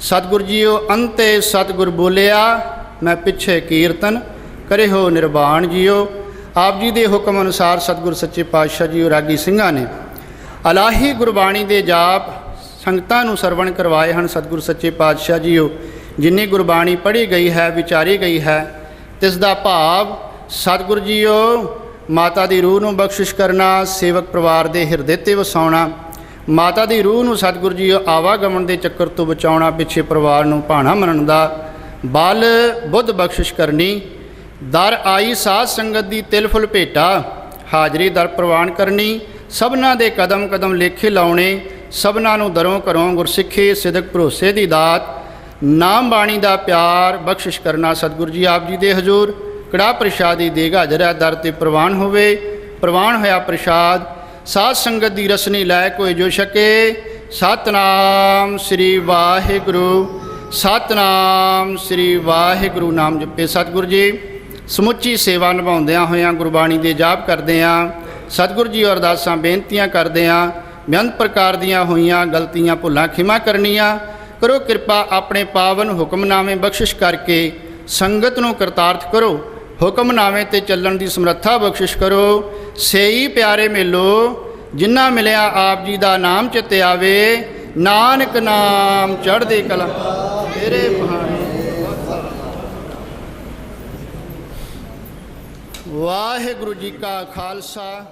Speaker 3: ਸਤਿਗੁਰੂ ਜੀਓ ਅੰਤੇ ਸਤਿਗੁਰ ਬੋਲਿਆ, ਮੈਂ ਪਿੱਛੇ ਕੀਰਤਨ ਕਰੇ ਹੋ ਨਿਰਵਾਣ ਜੀਓ। ਆਪ ਜੀ ਦੇ ਹੁਕਮ ਅਨੁਸਾਰ ਸਤਿਗੁਰ ਸੱਚੇ ਪਾਤਸ਼ਾਹ ਜੀਓ ਰਾਗੀ ਸਿੰਘਾਂ ਨੇ ਇਲਾਹੀ ਗੁਰਬਾਣੀ ਦੇ ਜਾਪ ਸੰਗਤਾਂ ਨੂੰ ਸਰਵਣ ਕਰਵਾਏ ਹਨ। ਸਤਿਗੁਰ ਸੱਚੇ ਪਾਤਸ਼ਾਹ ਜੀਓ ਜਿੰਨੀ ਗੁਰਬਾਣੀ ਪੜ੍ਹੀ ਗਈ ਹੈ ਵਿਚਾਰੀ ਗਈ ਹੈ, ਤਿਸ ਦਾ ਭਾਵ ਸਤਿਗੁਰੂ ਜੀਓ ਮਾਤਾ ਦੀ ਰੂਹ ਨੂੰ ਬਖਸ਼ਿਸ਼ ਕਰਨਾ, ਸੇਵਕ ਪਰਿਵਾਰ ਦੇ ਹਿਰਦੇ 'ਤੇ ਵਸਾਉਣਾ, ਮਾਤਾ ਦੀ ਰੂਹ ਨੂੰ ਸਤਿਗੁਰੂ ਜੀਓ ਆਵਾਗਮਨ ਦੇ ਚੱਕਰ ਤੋਂ ਬਚਾਉਣਾ, ਪਿੱਛੇ ਪਰਿਵਾਰ ਨੂੰ ਭਾਣਾ ਮੰਨਣ ਦਾ ਬਲ ਬੁੱਧ ਬਖਸ਼ਿਸ਼ ਕਰਨੀ, ਦਰ ਆਈ ਸਾਧ ਸੰਗਤ ਦੀ ਤਿਲ ਫੁੱਲ ਭੇਟਾ, ਹਾਜ਼ਰੀ ਦਰ ਪ੍ਰਵਾਨ ਕਰਨੀ, ਸਭਨਾਂ ਦੇ ਕਦਮ ਕਦਮ ਲੇਖੇ ਲਾਉਣੇ, ਸਭਨਾਂ ਨੂੰ ਦਰੋਂ ਘਰੋਂ ਗੁਰਸਿੱਖੀ ਸਿਦਕ ਭਰੋਸੇ ਦੀ ਦਾਤ, ਨਾਮ ਬਾਣੀ ਦਾ ਪਿਆਰ ਬਖਸ਼ਿਸ਼ ਕਰਨਾ। ਸਤਿਗੁਰੂ ਜੀ ਆਪ ਜੀ ਦੇ ਹਜ਼ੂਰ ਕੜਾਹ ਪ੍ਰਸ਼ਾਦੀ ਦੇਗ ਹਾਜ਼ਰ ਹੈ, ਦਰ 'ਤੇ ਪ੍ਰਵਾਨ ਹੋਵੇ। ਪ੍ਰਵਾਨ ਹੋਇਆ ਪ੍ਰਸ਼ਾਦ ਸਾਧ ਸੰਗਤ ਦੀ ਰਸਨੀ ਲੈ ਕੋਈ ਜੋ ਛਕੇ। ਸਤਨਾਮ ਸ੍ਰੀ ਵਾਹਿਗੁਰੂ, ਸਤਨਾਮ ਸ੍ਰੀ ਵਾਹਿਗੁਰੂ ਨਾਮ ਜਪੇ। ਸਤਿਗੁਰੂ ਜੀ ਸਮੁੱਚੀ ਸੇਵਾ ਨਿਭਾਉਂਦਿਆਂ ਹੋਇਆਂ ਗੁਰਬਾਣੀ ਦੇ ਜਾਪ ਕਰਦਿਆਂ ਸਤਿਗੁਰੂ ਜੀ ਅਰਦਾਸਾਂ ਬੇਨਤੀਆਂ ਕਰਦਿਆਂ ਬੇਅੰਤ ਪ੍ਰਕਾਰ ਦੀਆਂ ਹੋਈਆਂ ਗਲਤੀਆਂ ਭੁੱਲਾਂ ਖਿਮਾ ਕਰਨੀਆਂ ਕਰੋ। ਕਿਰਪਾ ਆਪਣੇ ਪਾਵਨ ਹੁਕਮਨਾਮੇ ਬਖਸ਼ਿਸ਼ ਕਰਕੇ ਸੰਗਤ ਨੂੰ ਕਰਤਾਰਥ ਕਰੋ। ਹੁਕਮਨਾਮੇ 'ਤੇ ਚੱਲਣ ਦੀ ਸਮਰੱਥਾ ਬਖਸ਼ਿਸ਼ ਕਰੋ। ਸੇਈ ਪਿਆਰੇ ਮੇਲੋ ਜਿਨ੍ਹਾਂ ਮਿਲਿਆ ਆਪ ਜੀ ਦਾ ਨਾਮ ਚਿੱਤ ਆਵੇ। ਨਾਨਕ ਨਾਮ ਚੜ੍ਹਦੀ ਕਲਾ ਤੇਰੇ ਬਹਾਨੇ। ਵਾਹਿਗੁਰੂ ਜੀ ਕਾ ਖਾਲਸਾ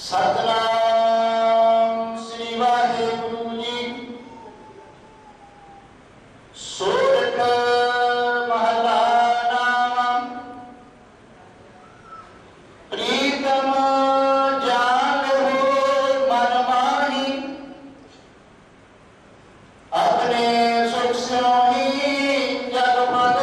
Speaker 3: ਸਤਿਨਾਮ ਸ੍ਰੀ ਵਾਹਿਗੁਰੂ ਜੀ। ਸੋਰਠ ਮਹਲਾ ਨਾਮ ਪ੍ਰੀਤਮ ਜਾਨ ਹੋ ਮਨ ਮਾਹੀ ਆਪਣੇ ਸੁਖ ਸੋਹੀ ਜਗ ਫਲ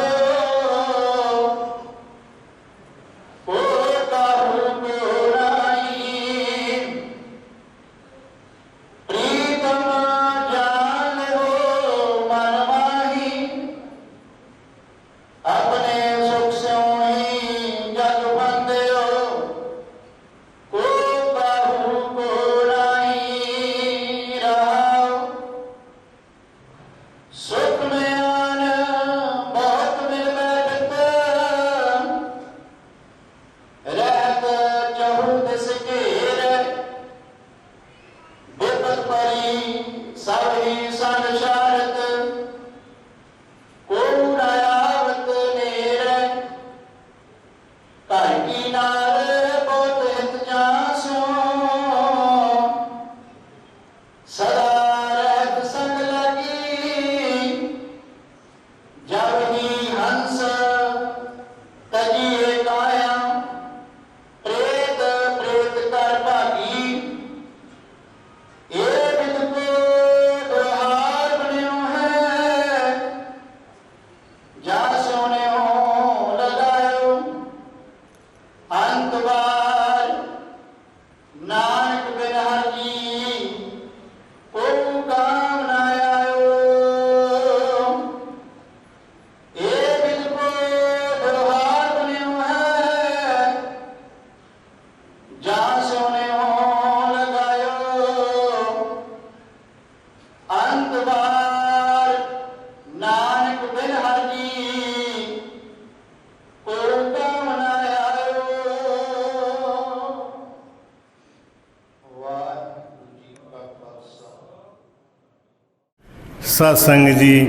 Speaker 4: ਸਤ ਸੰਗਤ ਜੀ,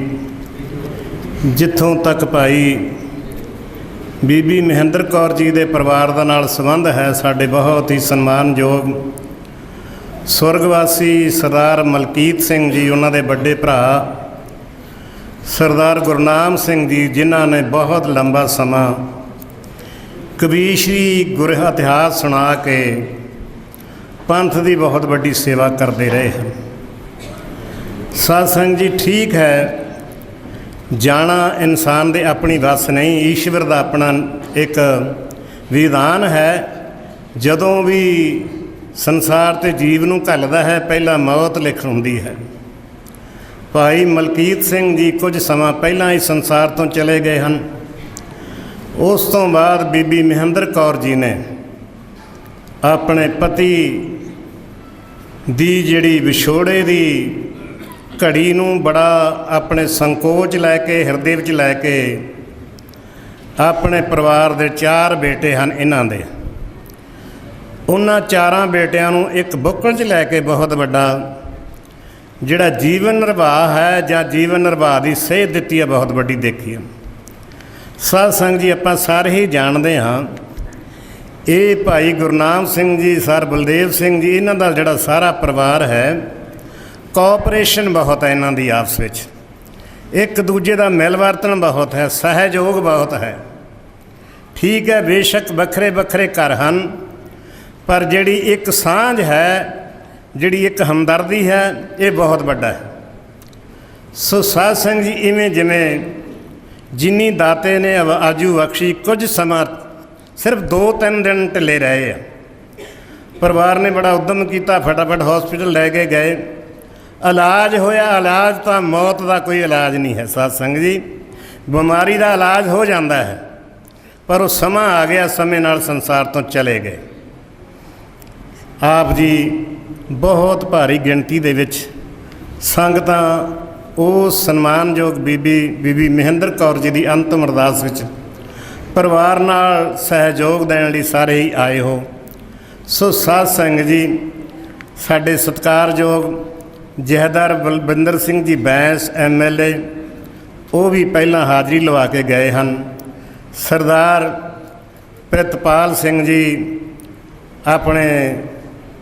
Speaker 4: ਜਿੱਥੋਂ ਤੱਕ ਭਾਈ ਬੀਬੀ ਮਹਿੰਦਰ ਕੌਰ ਜੀ ਦੇ ਪਰਿਵਾਰ ਦਾ ਨਾਲ ਸੰਬੰਧ ਹੈ, ਸਾਡੇ ਬਹੁਤ ਹੀ ਸਨਮਾਨਯੋਗ ਸਵਰਗਵਾਸੀ ਸਰਦਾਰ ਮਲਕੀਤ ਸਿੰਘ ਜੀ, ਉਹਨਾਂ ਦੇ ਵੱਡੇ ਭਰਾ ਸਰਦਾਰ ਗੁਰਨਾਮ ਸਿੰਘ ਜੀ, ਜਿਨ੍ਹਾਂ ਨੇ ਬਹੁਤ ਲੰਬਾ ਸਮਾਂ ਕਵੀਸ਼ਰੀ ਗੁਰ ਇਤਿਹਾਸ ਸੁਣਾ ਕੇ ਪੰਥ ਦੀ ਬਹੁਤ ਵੱਡੀ ਸੇਵਾ ਕਰਦੇ ਰਹੇ ਹਨ। ਸਾਧ ਸੰਗਤ ਜੀ, ਠੀਕ ਹੈ, ਜਾਣਾ ਇਨਸਾਨ ਦੇ ਆਪਣੀ ਵੱਸ ਨਹੀਂ, ਈਸ਼ਵਰ ਦਾ ਆਪਣਾ ਇੱਕ ਵਿਧਾਨ ਹੈ। ਜਦੋਂ ਵੀ ਸੰਸਾਰ ਤੇ ਜੀਵ ਨੂੰ ਘੱਲਦਾ ਹੈ, ਪਹਿਲਾਂ ਮੌਤ ਲਿਖ ਹੁੰਦੀ ਹੈ। ਭਾਈ ਮਲਕੀਤ ਸਿੰਘ ਜੀ ਕੁਝ ਸਮਾਂ ਪਹਿਲਾਂ ਹੀ ਸੰਸਾਰ ਤੋਂ ਚਲੇ ਗਏ ਹਨ। ਉਸ ਤੋਂ ਬਾਅਦ ਬੀਬੀ ਮਹਿੰਦਰ ਕੌਰ ਜੀ ਨੇ ਆਪਣੇ ਪਤੀ ਦੀ ਜਿਹੜੀ ਵਿਛੋੜੇ ਦੀ ਘੜੀ ਨੂੰ ਬੜਾ ਆਪਣੇ ਸੰਕੋਚ ਲੈ ਕੇ, ਹਿਰਦੇ ਵਿੱਚ ਲੈ ਕੇ, ਆਪਣੇ ਪਰਿਵਾਰ ਦੇ 4 ਬੇਟੇ ਹਨ ਇਹਨਾਂ ਦੇ, ਉਹਨਾਂ 4 ਬੇਟਿਆਂ ਨੂੰ ਇੱਕ ਬੁੱਕਲ 'ਚ ਲੈ ਕੇ ਬਹੁਤ ਵੱਡਾ ਜਿਹੜਾ ਜੀਵਨ ਨਿਰਵਾਹ ਹੈ ਜਾਂ ਜੀਵਨ ਨਿਰਵਾਹ ਦੀ ਸੇਧ ਦਿੱਤੀ ਹੈ, ਬਹੁਤ ਵੱਡੀ ਦੇਖੀ ਹੈ। ਸਾਧ ਸੰਗਤ ਜੀ, ਆਪਾਂ ਸਾਰੇ ਹੀ ਜਾਣਦੇ ਹਾਂ, ਇਹ ਭਾਈ ਗੁਰਨਾਮ ਸਿੰਘ ਜੀ, ਸਰ ਬਲਦੇਵ ਸਿੰਘ ਜੀ, ਇਹਨਾਂ ਦਾ ਜਿਹੜਾ ਸਾਰਾ ਪਰਿਵਾਰ ਹੈ, ਕੋਆਪਰੇਸ਼ਨ ਬਹੁਤ ਹੈ ਇਹਨਾਂ ਦੀ ਆਪਸ ਵਿੱਚ, ਇੱਕ ਦੂਜੇ ਦਾ ਮਿਲ ਵਰਤਣ ਬਹੁਤ ਹੈ, ਸਹਿਯੋਗ ਬਹੁਤ ਹੈ। ਠੀਕ ਹੈ, ਬੇਸ਼ੱਕ ਵੱਖਰੇ ਵੱਖਰੇ ਘਰ ਹਨ, ਪਰ ਜਿਹੜੀ ਇੱਕ ਸਾਂਝ ਹੈ, ਜਿਹੜੀ ਇੱਕ ਹਮਦਰਦੀ ਹੈ, ਇਹ ਬਹੁਤ ਵੱਡਾ ਹੈ। ਸੋ ਸਾਧ ਸੰਗਤ ਜੀ, ਇਵੇਂ ਜਿਵੇਂ ਜਿੰਨੀ ਦਾਤੇ ਨੇ ਆਜੂ ਬਖਸ਼ੀ, ਕੁਝ ਸਮਾਂ ਸਿਰਫ 2-3 ਦਿਨ ਢਿੱਲੇ ਰਹੇ ਆ। ਪਰਿਵਾਰ ਨੇ ਬੜਾ ਉਦਮ ਕੀਤਾ, ਫਟਾਫਟ ਹੌਸਪੀਟਲ ਲੈ ਕੇ ਗਏ, ਇਲਾਜ ਹੋਇਆ। ਇਲਾਜ ਤਾਂ ਮੌਤ ਦਾ ਕੋਈ ਇਲਾਜ ਨਹੀਂ ਹੈ ਸਾਧ ਸੰਗਤ ਜੀ, ਬਿਮਾਰੀ ਦਾ ਇਲਾਜ ਹੋ ਜਾਂਦਾ ਹੈ, ਪਰ ਉਹ ਸਮਾਂ ਆ ਗਿਆ, ਸਮੇਂ ਨਾਲ ਸੰਸਾਰ ਤੋਂ ਚਲੇ ਗਏ। ਆਪ ਜੀ ਬਹੁਤ ਭਾਰੀ ਗਿਣਤੀ ਦੇ ਵਿੱਚ ਸੰਗਤਾਂ ਉਸ ਸਨਮਾਨਯੋਗ ਬੀਬੀ ਮਹਿੰਦਰ ਕੌਰ ਜੀ ਦੀ ਅੰਤਿਮ ਅਰਦਾਸ ਵਿੱਚ ਪਰਿਵਾਰ ਨਾਲ ਸਹਿਯੋਗ ਦੇਣ ਲਈ ਸਾਰੇ ਹੀ ਆਏ ਹੋ। ਸੋ ਸਾਧ ਸੰਗਤ ਜੀ, ਸਾਡੇ ਸਤਿਕਾਰਯੋਗ ਜਥੇਦਾਰ ਬਲਵਿੰਦਰ ਸਿੰਘ ਜੀ ਬੈਂਸ MLA, ਉਹ ਵੀ ਪਹਿਲਾਂ ਹਾਜ਼ਰੀ ਲਵਾ ਕੇ ਗਏ ਹਨ। ਸਰਦਾਰ ਪ੍ਰਿਤਪਾਲ ਸਿੰਘ ਜੀ, ਆਪਣੇ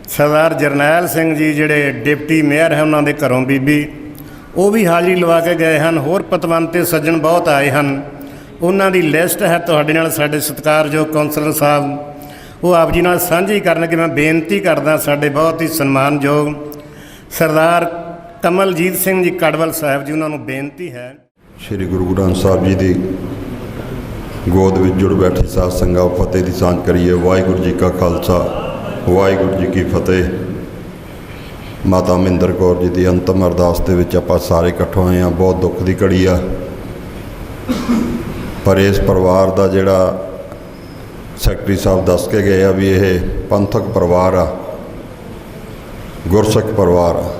Speaker 4: ਸਰਦਾਰ ਜਰਨੈਲ ਸਿੰਘ ਜੀ ਜਿਹੜੇ ਡਿਪਟੀ ਮੇਅਰ ਹੈ ਉਹਨਾਂ ਦੇ ਘਰੋਂ ਬੀਬੀ, ਉਹ ਵੀ ਹਾਜ਼ਰੀ ਲਵਾ ਕੇ ਗਏ ਹਨ। ਹੋਰ ਪਤਵੰਤ ਤੇ ਸੱਜਣ ਬਹੁਤ ਆਏ ਹਨ। ਉਹਨਾਂ ਦੀ ਲਿਸਟ ਹੈ ਤੁਹਾਡੇ ਨਾਲ ਸਾਡੇ ਸਤਿਕਾਰਯੋਗ ਕੌਂਸਲਰ ਸਾਹਿਬ, ਉਹ ਆਪ ਜੀ ਨਾਲ ਸਾਂਝੀ ਕਰਨਗੇ। ਮੈਂ ਬੇਨਤੀ ਕਰਦਾ ਸਾਡੇ ਬਹੁਤ ਹੀ ਸਨਮਾਨਯੋਗ ਸਰਦਾਰ ਕਮਲਜੀਤ ਸਿੰਘ ਜੀ ਕੜਵਲ ਸਾਹਿਬ ਜੀ, ਉਹਨਾਂ ਨੂੰ ਬੇਨਤੀ ਹੈ।
Speaker 5: ਸ਼੍ਰੀ ਗੁਰੂ ਗ੍ਰੰਥ ਸਾਹਿਬ ਜੀ ਦੀ ਗੋਦ ਵਿੱਚ ਜੁੜ ਬੈਠੀ ਸਾਧ ਸੰਗਤ, ਫਤਿਹ ਦੀ ਸਾਂਝ ਕਰੀਏ। ਵਾਹਿਗੁਰੂ ਜੀ ਕਾ ਖਾਲਸਾ, ਵਾਹਿਗੁਰੂ ਜੀ ਕੀ ਫਤਿਹ। ਮਾਤਾ ਮਹਿੰਦਰ ਕੌਰ ਜੀ ਦੀ ਅੰਤਮ ਅਰਦਾਸ ਦੇ ਵਿੱਚ ਆਪਾਂ ਸਾਰੇ ਇਕੱਠੇ ਹੋਏ ਹਾਂ। ਬਹੁਤ ਦੁੱਖ ਦੀ ਘੜੀ ਆ, ਪਰ ਇਸ ਪਰਿਵਾਰ ਦਾ ਜਿਹੜਾ ਸੈਕਟਰੀ ਸਾਹਿਬ ਦੱਸ ਕੇ ਗਏ ਆ ਵੀ ਇਹ ਪੰਥਕ ਪਰਿਵਾਰ ਆ, ਗੁਰਸਿੱਖ ਪਰਿਵਾਰ ਆ,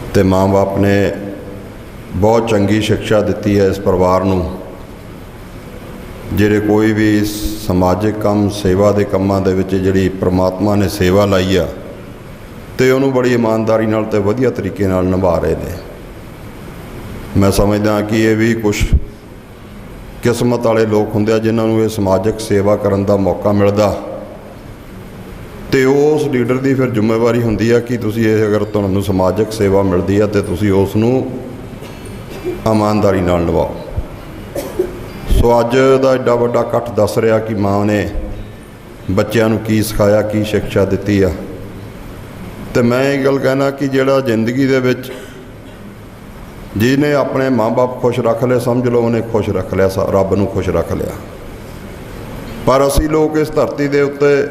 Speaker 5: ਅਤੇ ਮਾਂ ਬਾਪ ਨੇ ਬਹੁਤ ਚੰਗੀ ਸਿੱਖਿਆ ਦਿੱਤੀ ਹੈ ਇਸ ਪਰਿਵਾਰ ਨੂੰ। ਜਿਹੜੇ ਕੋਈ ਵੀ ਸਮਾਜਿਕ ਕੰਮ, ਸੇਵਾ ਦੇ ਕੰਮਾਂ ਦੇ ਵਿੱਚ ਜਿਹੜੀ ਪ੍ਰਮਾਤਮਾ ਨੇ ਸੇਵਾ ਲਾਈ ਆ, ਅਤੇ ਉਹਨੂੰ ਬੜੀ ਇਮਾਨਦਾਰੀ ਨਾਲ ਅਤੇ ਵਧੀਆ ਤਰੀਕੇ ਨਾਲ ਨਿਭਾ ਰਹੇ ਨੇ। ਮੈਂ ਸਮਝਦਾ ਕਿ ਇਹ ਵੀ ਕੁਛ ਕਿਸਮਤ ਵਾਲੇ ਲੋਕ ਹੁੰਦੇ ਆ ਜਿਨ੍ਹਾਂ ਨੂੰ ਇਹ ਸਮਾਜਿਕ ਸੇਵਾ ਕਰਨ ਦਾ ਮੌਕਾ ਮਿਲਦਾ, ਅਤੇ ਉਸ ਲੀਡਰ ਦੀ ਫਿਰ ਜ਼ਿੰਮੇਵਾਰੀ ਹੁੰਦੀ ਆ ਕਿ ਤੁਸੀਂ ਇਹ ਅਗਰ ਤੁਹਾਨੂੰ ਸਮਾਜਿਕ ਸੇਵਾ ਮਿਲਦੀ ਆ ਤਾਂ ਤੁਸੀਂ ਉਸ ਨੂੰ ਇਮਾਨਦਾਰੀ ਨਾਲ ਨਿਭਾਓ। ਸੋ ਅੱਜ ਦਾ ਐਡਾ ਵੱਡਾ ਇਕੱਠ ਦੱਸ ਰਿਹਾ ਕਿ ਮਾਂ ਨੇ ਬੱਚਿਆਂ ਨੂੰ ਕੀ ਸਿਖਾਇਆ, ਕੀ ਸਿੱਖਿਆ ਦਿੱਤੀ ਆ। ਅਤੇ ਮੈਂ ਇਹ ਗੱਲ ਕਹਿਣਾ ਕਿ ਜਿਹੜਾ ਜ਼ਿੰਦਗੀ ਦੇ ਵਿੱਚ ਜਿਹਨੇ ਆਪਣੇ ਮਾਂ ਬਾਪ ਖੁਸ਼ ਰੱਖ ਲਏ, ਸਮਝ ਲਓ ਉਹਨੇ ਖੁਸ਼ ਰੱਖ ਲਿਆ, ਰੱਬ ਨੂੰ ਖੁਸ਼ ਰੱਖ ਲਿਆ। ਪਰ ਅਸੀਂ ਲੋਕ ਇਸ ਧਰਤੀ ਦੇ ਉੱਤੇ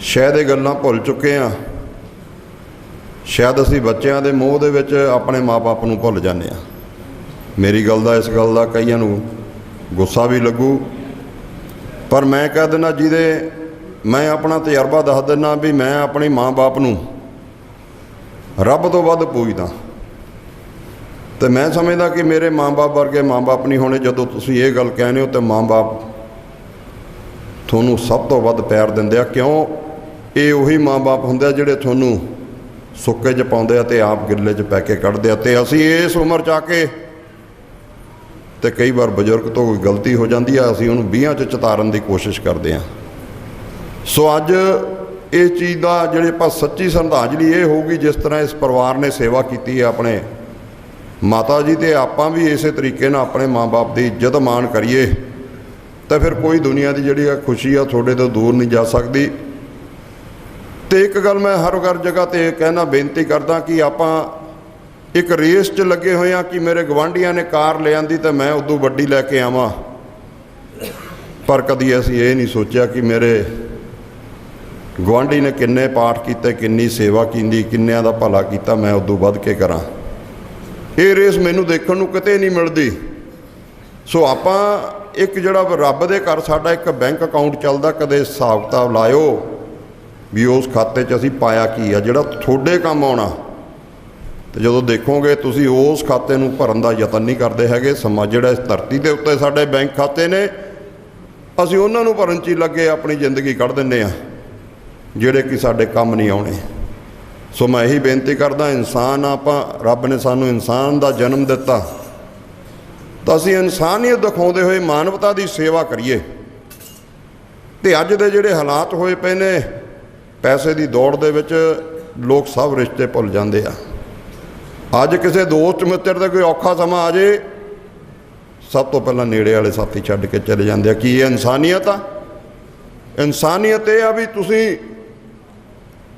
Speaker 5: ਸ਼ਾਇਦ ਇਹ ਗੱਲਾਂ ਭੁੱਲ ਚੁੱਕੇ ਹਾਂ। ਸ਼ਾਇਦ ਅਸੀਂ ਬੱਚਿਆਂ ਦੇ ਮੋਹ ਦੇ ਵਿੱਚ ਆਪਣੇ ਮਾਂ ਬਾਪ ਨੂੰ ਭੁੱਲ ਜਾਂਦੇ ਹਾਂ। ਮੇਰੀ ਗੱਲ ਦਾ, ਇਸ ਗੱਲ ਦਾ ਕਈਆਂ ਨੂੰ ਗੁੱਸਾ ਵੀ ਲੱਗੂ, ਪਰ ਮੈਂ ਕਹਿ ਦਿੰਦਾ, ਜਿਹਦੇ ਮੈਂ ਆਪਣਾ ਤਜਰਬਾ ਦੱਸ ਦਿੰਦਾ ਵੀ ਮੈਂ ਆਪਣੀ ਮਾਂ ਬਾਪ ਨੂੰ ਰੱਬ ਤੋਂ ਵੱਧ ਪੁੱਜਦਾ, ਅਤੇ ਮੈਂ ਸਮਝਦਾ ਕਿ ਮੇਰੇ ਮਾਂ ਬਾਪ ਵਰਗੇ ਮਾਂ ਬਾਪ ਨਹੀਂ ਹੋਣੇ। ਜਦੋਂ ਤੁਸੀਂ ਇਹ ਗੱਲ ਕਹਿੰਦੇ ਹੋ ਤਾਂ ਮਾਂ ਬਾਪ ਤੁਹਾਨੂੰ ਸਭ ਤੋਂ ਵੱਧ ਪਿਆਰ ਦਿੰਦੇ ਆ। ਕਿਉਂ? ਇਹ ਉਹੀ ਮਾਂ ਬਾਪ ਹੁੰਦੇ ਆ ਜਿਹੜੇ ਤੁਹਾਨੂੰ ਸੁੱਕੇ 'ਚ ਪਾਉਂਦੇ ਆ ਅਤੇ ਆਪ ਗਿੱਲੇ 'ਚ ਪੈ ਕੇ ਕੱਢਦੇ ਆ। ਅਤੇ ਅਸੀਂ ਇਸ ਉਮਰ 'ਚ ਆ ਕੇ, ਅਤੇ ਕਈ ਵਾਰ ਬਜ਼ੁਰਗ ਤੋਂ ਕੋਈ ਗਲਤੀ ਹੋ ਜਾਂਦੀ ਆ, ਅਸੀਂ ਉਹਨੂੰ 20 'ਚ ਚਿਤਾਰਨ ਦੀ ਕੋਸ਼ਿਸ਼ ਕਰਦੇ ਹਾਂ। ਸੋ ਅੱਜ ਇਸ ਚੀਜ਼ ਦਾ ਜਿਹੜੇ ਆਪਾਂ ਸੱਚੀ ਸ਼ਰਧਾਂਜਲੀ ਇਹ ਹੋਊਗੀ, ਜਿਸ ਤਰ੍ਹਾਂ ਇਸ ਪਰਿਵਾਰ ਨੇ ਸੇਵਾ ਕੀਤੀ ਹੈ ਆਪਣੇ ਮਾਤਾ ਜੀ, ਅਤੇ ਆਪਾਂ ਵੀ ਇਸੇ ਤਰੀਕੇ ਨਾਲ ਆਪਣੇ ਮਾਂ ਬਾਪ ਦੀ ਇੱਜ਼ਤ ਮਾਣ ਕਰੀਏ, ਤਾਂ ਫਿਰ ਕੋਈ ਦੁਨੀਆ ਦੀ ਜਿਹੜੀ ਆ ਖੁਸ਼ੀ ਆ ਤੁਹਾਡੇ ਤੋਂ ਦੂਰ ਨਹੀਂ ਜਾ ਸਕਦੀ। ਅਤੇ ਇੱਕ ਗੱਲ ਮੈਂ ਹਰ ਜਗ੍ਹਾ 'ਤੇ ਕਹਿਣਾ, ਬੇਨਤੀ ਕਰਦਾ ਕਿ ਆਪਾਂ ਇੱਕ ਰੇਸ 'ਚ ਲੱਗੇ ਹੋਏ ਹਾਂ ਕਿ ਮੇਰੇ ਗਵਾਂਢੀਆਂ ਨੇ ਕਾਰ ਲੈ ਆਂਦੀ ਤਾਂ ਮੈਂ ਉਦੋਂ ਵੱਡੀ ਲੈ ਕੇ ਆਵਾਂ, ਪਰ ਕਦੀ ਅਸੀਂ ਇਹ ਨਹੀਂ ਸੋਚਿਆ ਕਿ ਮੇਰੇ ਗੁਆਂਢੀ ਨੇ ਕਿੰਨੇ ਪਾਠ ਕੀਤੇ, ਕਿੰਨੀ ਸੇਵਾ ਕੀਤੀ, ਕਿੰਨਿਆਂ ਦਾ ਭਲਾ ਕੀਤਾ, ਮੈਂ ਉਦੋਂ ਵੱਧ ਕੇ ਕਰਾਂ। ਇਹ ਰੇਸ ਮੈਨੂੰ ਦੇਖਣ ਨੂੰ ਕਿਤੇ ਨਹੀਂ ਮਿਲਦੀ। ਸੋ ਆਪਾਂ ਇੱਕ ਜਿਹੜਾ ਰੱਬ ਦੇ ਘਰ ਸਾਡਾ ਇੱਕ ਬੈਂਕ ਅਕਾਊਂਟ ਚੱਲਦਾ, ਕਦੇ ਹਿਸਾਬ ਕਿਤਾਬ ਲਾਇਓ ਵੀ ਉਸ ਖਾਤੇ 'ਚ ਅਸੀਂ ਪਾਇਆ ਕੀ ਆ ਜਿਹੜਾ ਤੁਹਾਡੇ ਕੰਮ ਆਉਣਾ। ਅਤੇ ਜਦੋਂ ਦੇਖੋਗੇ ਤੁਸੀਂ ਉਸ ਖਾਤੇ ਨੂੰ ਭਰਨ ਦਾ ਯਤਨ ਨਹੀਂ ਕਰਦੇ ਹੈਗੇ। ਜਿਹੜਾ ਇਸ ਧਰਤੀ ਦੇ ਉੱਤੇ ਸਾਡੇ ਬੈਂਕ ਖਾਤੇ ਨੇ, ਅਸੀਂ ਉਹਨਾਂ ਨੂੰ ਭਰਨ 'ਚ ਹੀ ਲੱਗੇ ਆਪਣੀ ਜ਼ਿੰਦਗੀ ਕੱਢ ਦਿੰਦੇ ਹਾਂ, ਜਿਹੜੇ ਕਿ ਸਾਡੇ ਕੰਮ ਨਹੀਂ ਆਉਣੇ। ਸੋ ਮੈਂ ਇਹੀ ਬੇਨਤੀ ਕਰਦਾ, ਇਨਸਾਨ ਆਪਾਂ, ਰੱਬ ਨੇ ਸਾਨੂੰ ਇਨਸਾਨ ਦਾ ਜਨਮ ਦਿੱਤਾ, ਤਾਂ ਅਸੀਂ ਇਨਸਾਨੀਅਤ ਦਿਖਾਉਂਦੇ ਹੋਏ ਮਾਨਵਤਾ ਦੀ ਸੇਵਾ ਕਰੀਏ। ਅਤੇ ਅੱਜ ਦੇ ਜਿਹੜੇ ਹਾਲਾਤ ਹੋਏ ਪਏ ਨੇ, ਪੈਸੇ ਦੀ ਦੌੜ ਦੇ ਵਿੱਚ ਲੋਕ ਸਭ ਰਿਸ਼ਤੇ ਭੁੱਲ ਜਾਂਦੇ ਆ। ਅੱਜ ਕਿਸੇ ਦੋਸਤ ਮਿੱਤਰ ਦਾ ਕੋਈ ਔਖਾ ਸਮਾਂ ਆ ਜੇ, ਸਭ ਤੋਂ ਪਹਿਲਾਂ ਨੇੜੇ ਵਾਲੇ ਸਾਥੀ ਛੱਡ ਕੇ ਚਲੇ ਜਾਂਦੇ ਆ। ਕੀ ਇਹ ਇਨਸਾਨੀਅਤ ਆ? ਇਨਸਾਨੀਅਤ ਇਹ ਆ ਵੀ ਤੁਸੀਂ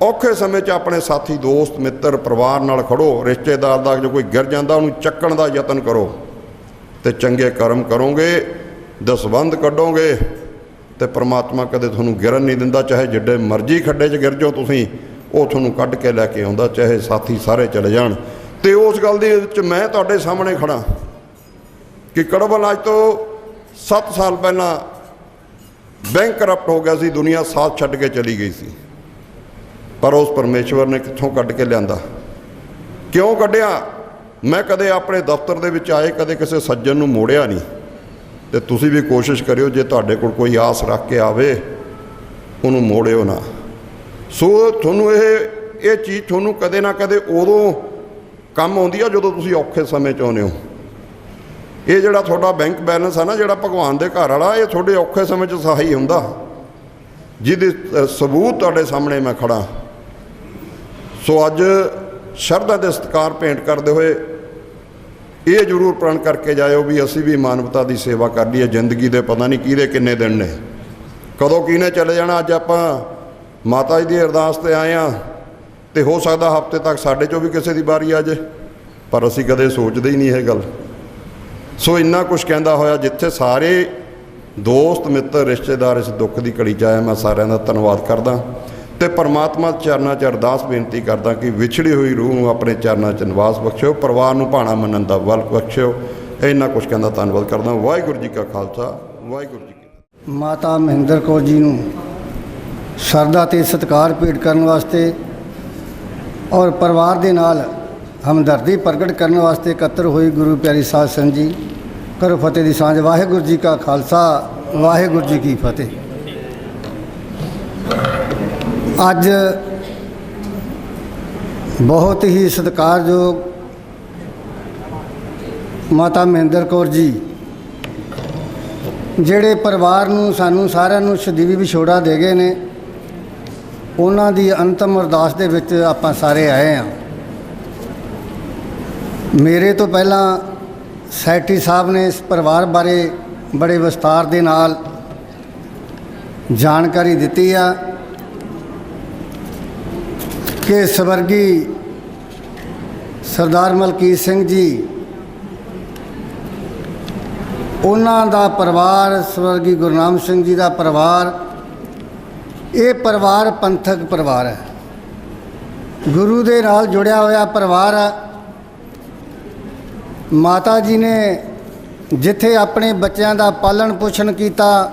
Speaker 5: ਔਖੇ ਸਮੇਂ 'ਚ ਆਪਣੇ ਸਾਥੀ, ਦੋਸਤ ਮਿੱਤਰ, ਪਰਿਵਾਰ ਨਾਲ ਖੜੋ। ਰਿਸ਼ਤੇਦਾਰ ਦਾ ਜੋ ਕੋਈ ਗਿਰ ਜਾਂਦਾ ਉਹਨੂੰ ਚੱਕਣ ਦਾ ਯਤਨ ਕਰੋ, ਅਤੇ ਚੰਗੇ ਕਰਮ ਕਰੋਗੇ, ਦਸਵੰਧ ਕੱਢੋਗੇ, ਅਤੇ ਪਰਮਾਤਮਾ ਕਦੇ ਤੁਹਾਨੂੰ ਗਿਰਨ ਨਹੀਂ ਦਿੰਦਾ। ਚਾਹੇ ਜਿੱਡੇ ਮਰਜ਼ੀ ਖੱਡੇ 'ਚ ਗਿਰ ਜਾਓ ਤੁਸੀਂ, ਉਹ ਤੁਹਾਨੂੰ ਕੱਢ ਕੇ ਲੈ ਕੇ ਆਉਂਦਾ, ਚਾਹੇ ਸਾਥੀ ਸਾਰੇ ਚਲੇ ਜਾਣ। ਅਤੇ ਉਸ ਗੱਲ ਦੇ ਵਿੱਚ ਮੈਂ ਤੁਹਾਡੇ ਸਾਹਮਣੇ ਖੜ੍ਹਾ ਕਿ ਕੜਵਲ ਅੱਜ ਤੋਂ 7 ਸਾਲ ਪਹਿਲਾਂ ਬੈਂਕ ਕਰਪਟ ਹੋ ਗਿਆ ਸੀ, ਦੁਨੀਆ ਸਾਥ ਛੱਡ ਕੇ ਚਲੀ ਗਈ ਸੀ, ਪਰ ਉਸ ਪਰਮੇਸ਼ਵਰ ਨੇ ਕਿੱਥੋਂ ਕੱਢ ਕੇ ਲਿਆਂਦਾ? ਕਿਉਂ ਕੱਢਿਆ? ਮੈਂ ਕਦੇ ਆਪਣੇ ਦਫ਼ਤਰ ਦੇ ਵਿੱਚ ਆਏ ਕਦੇ ਕਿਸੇ ਸੱਜਣ ਨੂੰ ਮੋੜਿਆ ਨਹੀਂ। ਅਤੇ ਤੁਸੀਂ ਵੀ ਕੋਸ਼ਿਸ਼ ਕਰਿਓ, ਜੇ ਤੁਹਾਡੇ ਕੋਲ ਕੋਈ ਆਸ ਰੱਖ ਕੇ ਆਵੇ ਉਹਨੂੰ ਮੋੜਿਓ ਨਾ। ਸੋ ਤੁਹਾਨੂੰ ਇਹ ਚੀਜ਼ ਤੁਹਾਨੂੰ ਕਦੇ ਨਾ ਕਦੇ ਉਦੋਂ ਕੰਮ ਆਉਂਦੀ ਆ ਜਦੋਂ ਤੁਸੀਂ ਔਖੇ ਸਮੇਂ 'ਚ ਆਉਂਦੇ ਹੋ। ਇਹ ਜਿਹੜਾ ਤੁਹਾਡਾ ਬੈਂਕ ਬੈਲੈਂਸ ਆ ਨਾ, ਜਿਹੜਾ ਭਗਵਾਨ ਦੇ ਘਰ ਵਾਲਾ, ਇਹ ਤੁਹਾਡੇ ਔਖੇ ਸਮੇਂ 'ਚ ਸਹਾਈ ਹੁੰਦਾ, ਜਿਹਦੇ ਸਬੂਤ ਤੁਹਾਡੇ ਸਾਹਮਣੇ ਮੈਂ ਖੜਾ। ਸੋ ਅੱਜ ਸ਼ਰਧਾ ਦੇ ਸਤਿਕਾਰ ਭੇਂਟ ਕਰਦੇ ਹੋਏ ਇਹ ਜ਼ਰੂਰ ਪ੍ਰਣ ਕਰਕੇ ਜਾਇਓ ਵੀ ਅਸੀਂ ਵੀ ਮਾਨਵਤਾ ਦੀ ਸੇਵਾ ਕਰ ਲਈਏ। ਜ਼ਿੰਦਗੀ ਦੇ ਪਤਾ ਨਹੀਂ ਕਿਹਦੇ ਕਿੰਨੇ ਦਿਨ ਨੇ, ਕਦੋਂ ਕਿਹਨੇ ਚਲੇ ਜਾਣਾ। ਅੱਜ ਆਪਾਂ ਮਾਤਾ ਜੀ ਦੀ ਅਰਦਾਸ 'ਤੇ ਆਏ ਹਾਂ, ਅਤੇ ਹੋ ਸਕਦਾ ਹਫ਼ਤੇ ਤੱਕ ਸਾਡੇ 'ਚੋਂ ਵੀ ਕਿਸੇ ਦੀ ਵਾਰੀ ਆ ਜਾਏ, ਪਰ ਅਸੀਂ ਕਦੇ ਸੋਚਦੇ ਹੀ ਨਹੀਂ ਇਹ ਗੱਲ। ਸੋ ਇੰਨਾ ਕੁਛ ਕਹਿੰਦਾ ਹੋਇਆ, ਜਿੱਥੇ ਸਾਰੇ ਦੋਸਤ ਮਿੱਤਰ ਰਿਸ਼ਤੇਦਾਰ ਇਸ ਦੁੱਖ ਦੀ ਘੜੀ 'ਚ ਆਇਆ, ਮੈਂ ਸਾਰਿਆਂ ਦਾ ਧੰਨਵਾਦ ਕਰਦਾ ਅਤੇ ਪਰਮਾਤਮਾ ਚਰਨਾਂ 'ਚ ਅਰਦਾਸ ਬੇਨਤੀ ਕਰਦਾ ਕਿ ਵਿਛੜੀ ਹੋਈ ਰੂਹ ਨੂੰ ਆਪਣੇ ਚਰਨਾਂ 'ਚ ਨਿਵਾਸ ਬਖਸ਼ਿਓ, ਪਰਿਵਾਰ ਨੂੰ ਭਾਣਾ ਮੰਨਣ ਦਾ ਬਲ ਬਖਸ਼ਿਓ। ਇੰਨਾ ਕੁਛ ਕਹਿੰਦਾ ਧੰਨਵਾਦ ਕਰਦਾ। ਵਾਹਿਗੁਰੂ ਜੀ ਕਾ ਖਾਲਸਾ, ਵਾਹਿਗੁਰੂ ਜੀ ਕੀ ਫਤਿਹ।
Speaker 6: ਮਾਤਾ ਮਹਿੰਦਰ ਕੌਰ ਜੀ ਨੂੰ ਸ਼ਰਧਾ ਤੇ ਸਤਿਕਾਰ ਭੇਟ ਕਰਨ ਵਾਸਤੇ ਔਰ ਪਰਿਵਾਰ ਦੇ ਨਾਲ ਹਮਦਰਦੀ ਪ੍ਰਗਟ ਕਰਨ ਵਾਸਤੇ ਇਕੱਤਰ ਹੋਈ ਗੁਰੂ ਪਿਆਰੀ ਸਾਧ ਸੰਗਤ ਜੀ, ਕਰੋ ਫਤਿਹ ਦੀ ਸਾਂਝ। ਵਾਹਿਗੁਰੂ ਜੀ ਕਾ ਖਾਲਸਾ, ਵਾਹਿਗੁਰੂ ਜੀ ਕੀ ਫਤਿਹ। ਅੱਜ ਬਹੁਤ ਹੀ ਸਤਿਕਾਰਯੋਗ ਮਾਤਾ ਮਹਿੰਦਰ ਕੌਰ ਜੀ, ਜਿਹੜੇ ਪਰਿਵਾਰ ਨੂੰ, ਸਾਨੂੰ ਸਾਰਿਆਂ ਨੂੰ ਸਦੀਵੀ ਵਿਛੋੜਾ ਦੇ ਗਏ ਨੇ, ਉਹਨਾਂ ਦੀ ਅੰਤਮ ਅਰਦਾਸ ਦੇ ਵਿੱਚ ਆਪਾਂ ਸਾਰੇ ਆਏ ਹਾਂ। ਮੇਰੇ ਤੋਂ ਪਹਿਲਾਂ ਸੈਕਟਰੀ ਸਾਹਿਬ ਨੇ ਇਸ ਪਰਿਵਾਰ ਬਾਰੇ ਬੜੇ ਵਿਸਤਾਰ ਦੇ ਨਾਲ ਜਾਣਕਾਰੀ ਦਿੱਤੀ ਆ ਕਿ ਸਵਰਗੀ ਸਰਦਾਰ ਮਲਕੀਤ ਸਿੰਘ ਜੀ, ਉਹਨਾਂ ਦਾ ਪਰਿਵਾਰ, ਸਵਰਗੀ ਗੁਰਨਾਮ ਸਿੰਘ ਜੀ ਦਾ ਪਰਿਵਾਰ, ਇਹ ਪਰਿਵਾਰ ਪੰਥਕ ਪਰਿਵਾਰ ਹੈ, ਗੁਰੂ ਦੇ ਨਾਲ ਜੁੜਿਆ ਹੋਇਆ ਪਰਿਵਾਰ ਹੈ। ਮਾਤਾ ਜੀ ਨੇ ਜਿੱਥੇ ਆਪਣੇ ਬੱਚਿਆਂ ਦਾ ਪਾਲਣ ਪੋਸ਼ਣ ਕੀਤਾ,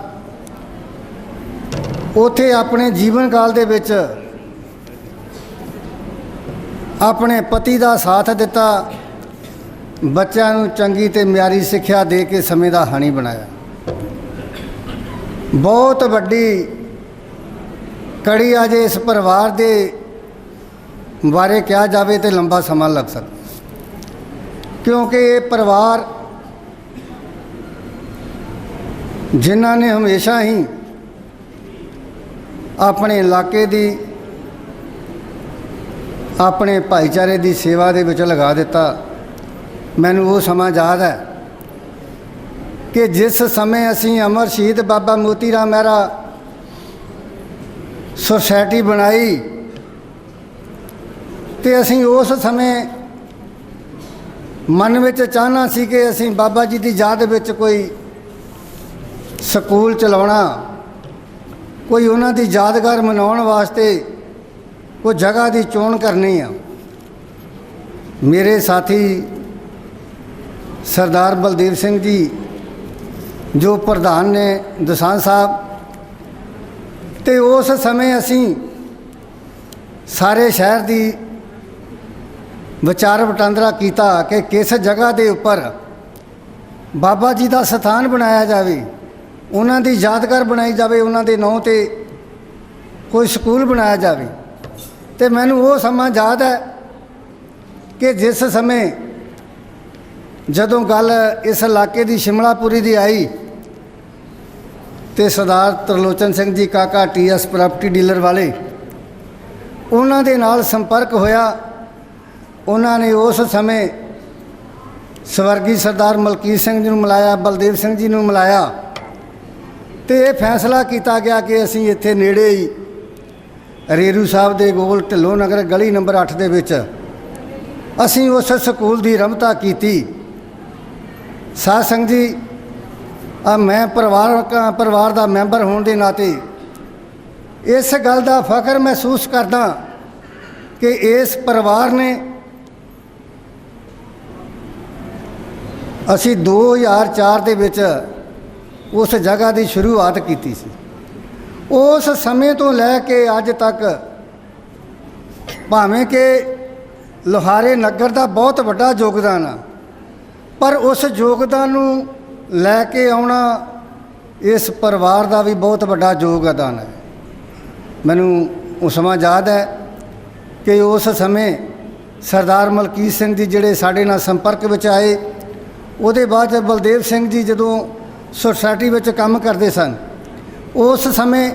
Speaker 6: ਉੱਥੇ ਆਪਣੇ ਜੀਵਨ ਕਾਲ ਦੇ ਵਿੱਚ ਆਪਣੇ ਪਤੀ ਦਾ ਸਾਥ ਦਿੱਤਾ, ਬੱਚਿਆਂ ਨੂੰ ਚੰਗੀ ਤੇ ਮਿਆਰੀ ਸਿੱਖਿਆ ਦੇ ਕੇ ਸਮੇਂ ਦਾ ਹਾਣੀ ਬਣਾਇਆ। ਬਹੁਤ ਵੱਡੀ ਕੜੀ ਆ। ਜੇ ਇਸ ਪਰਿਵਾਰ ਦੇ ਬਾਰੇ ਕਿਹਾ ਜਾਵੇ ਤਾਂ ਲੰਬਾ ਸਮਾਂ ਲੱਗ ਸਕਦਾ, ਕਿਉਂਕਿ ਇਹ ਪਰਿਵਾਰ ਜਿਨ੍ਹਾਂ ਨੇ ਹਮੇਸ਼ਾ ਹੀ ਆਪਣੇ ਇਲਾਕੇ ਦੀ, ਆਪਣੇ ਭਾਈਚਾਰੇ ਦੀ ਸੇਵਾ ਦੇ ਵਿੱਚ ਲਗਾ ਦਿੱਤਾ। ਮੈਨੂੰ ਉਹ ਸਮਾਂ ਯਾਦ ਹੈ ਕਿ ਜਿਸ ਸਮੇਂ ਅਸੀਂ ਅਮਰ ਸ਼ਹੀਦ ਬਾਬਾ ਮੋਤੀ ਰਾਮ ਮਹਿਰਾ ਸੁਸਾਇਟੀ ਬਣਾਈ, ਤੇ ਅਸੀਂ ਉਸ ਸਮੇਂ ਮਨ ਵਿੱਚ ਚਾਹਨਾ ਸੀ ਕਿ ਅਸੀਂ ਬਾਬਾ ਜੀ ਦੀ ਯਾਦ ਵਿੱਚ ਕੋਈ ਸਕੂਲ ਚਲਾਉਣਾ, ਕੋਈ ਉਹਨਾਂ ਦੀ ਯਾਦਗਾਰ ਮਨਾਉਣ ਵਾਸਤੇ ਕੋਈ ਜਗ੍ਹਾ ਦੀ ਚੋਣ ਕਰਨੀ ਆ। ਮੇਰੇ ਸਾਥੀ ਸਰਦਾਰ ਬਲਦੇਵ ਸਿੰਘ ਜੀ ਜੋ ਪ੍ਰਧਾਨ ਨੇ ਦਸਾਂਝ ਸਾਹਿਬ, ਤੇ ਉਸ ਸਮੇਂ ਅਸੀਂ ਸਾਰੇ ਸ਼ਹਿਰ ਦੀ ਵਿਚਾਰ ਵਟਾਂਦਰਾ ਕੀਤਾ ਕਿ ਕਿਸ ਜਗ੍ਹਾ ਦੇ ਉੱਪਰ ਬਾਬਾ ਜੀ ਦਾ ਸਥਾਨ ਬਣਾਇਆ ਜਾਵੇ, ਉਹਨਾਂ ਦੀ ਯਾਦਗਾਰ ਬਣਾਈ ਜਾਵੇ, ਉਹਨਾਂ ਦੇ ਨਾਂ 'ਤੇ ਕੋਈ ਸਕੂਲ ਬਣਾਇਆ ਜਾਵੇ। ਤੇ ਮੈਨੂੰ ਉਹ ਸਮਾਂ ਯਾਦ ਹੈ ਕਿ ਜਿਸ ਸਮੇਂ ਜਦੋਂ ਗੱਲ ਇਸ ਇਲਾਕੇ ਦੀ ਸ਼ਿਮਲਾਪੁਰੀ ਦੀ ਆਈ, ਤੇ ਸਰਦਾਰ ਤਰਲੋਚਨ ਸਿੰਘ ਜੀ ਕਾਕਾ TS ਪ੍ਰਾਪਰਟੀ ਡੀਲਰ ਵਾਲੇ, ਉਹਨਾਂ ਦੇ ਨਾਲ ਸੰਪਰਕ ਹੋਇਆ। ਉਹਨਾਂ ਨੇ ਉਸ ਸਮੇਂ ਸਵਰਗੀ ਸਰਦਾਰ ਮਲਕੀਤ ਸਿੰਘ ਜੀ ਨੂੰ ਮਿਲਾਇਆ, ਬਲਦੇਵ ਸਿੰਘ ਜੀ ਨੂੰ ਮਿਲਾਇਆ, ਤੇ ਇਹ ਫੈਸਲਾ ਕੀਤਾ ਗਿਆ ਕਿ ਅਸੀਂ ਇੱਥੇ ਨੇੜੇ ਹੀ ਰੇਰੂ ਸਾਹਿਬ ਦੇ ਕੋਲ ਢਿੱਲੋਂ ਨਗਰ ਗਲੀ ਨੰਬਰ 8 ਦੇ ਵਿੱਚ ਅਸੀਂ ਉਸ ਸਕੂਲ ਦੀ ਰਮਤਾ ਕੀਤੀ। ਸਾਧ ਸੰਗਤ ਜੀ, ਮੈਂ ਪਰਿਵਾਰ ਦਾ ਮੈਂਬਰ ਹੋਣ ਦੇ ਨਾਤੇ ਇਸ ਗੱਲ ਦਾ ਫਖਰ ਮਹਿਸੂਸ ਕਰਦਾ ਕਿ ਇਸ ਪਰਿਵਾਰ ਨੇ, ਅਸੀਂ 2004 ਦੇ ਵਿੱਚ ਉਸ ਜਗ੍ਹਾ ਦੀ ਸ਼ੁਰੂਆਤ ਕੀਤੀ ਸੀ। ਉਸ ਸਮੇਂ ਤੋਂ ਲੈ ਕੇ ਅੱਜ ਤੱਕ, ਭਾਵੇਂ ਕਿ ਲੋਹਾਰੇ ਨਗਰ ਦਾ ਬਹੁਤ ਵੱਡਾ ਯੋਗਦਾਨ ਆ, ਪਰ ਉਸ ਯੋਗਦਾਨ ਨੂੰ ਲੈ ਕੇ ਆਉਣਾ ਇਸ ਪਰਿਵਾਰ ਦਾ ਵੀ ਬਹੁਤ ਵੱਡਾ ਯੋਗਦਾਨ ਹੈ। ਮੈਨੂੰ ਉਹ ਸਮਾਂ ਯਾਦ ਹੈ ਕਿ ਉਸ ਸਮੇਂ ਸਰਦਾਰ ਮਲਕੀਤ ਸਿੰਘ ਜੀ ਜਿਹੜੇ ਸਾਡੇ ਨਾਲ ਸੰਪਰਕ ਵਿੱਚ ਆਏ, ਉਹਦੇ ਬਾਅਦ 'ਚ ਬਲਦੇਵ ਸਿੰਘ ਜੀ ਜਦੋਂ ਸੁਸਾਇਟੀ ਵਿੱਚ ਕੰਮ ਕਰਦੇ ਸਨ, ਉਸ ਸਮੇਂ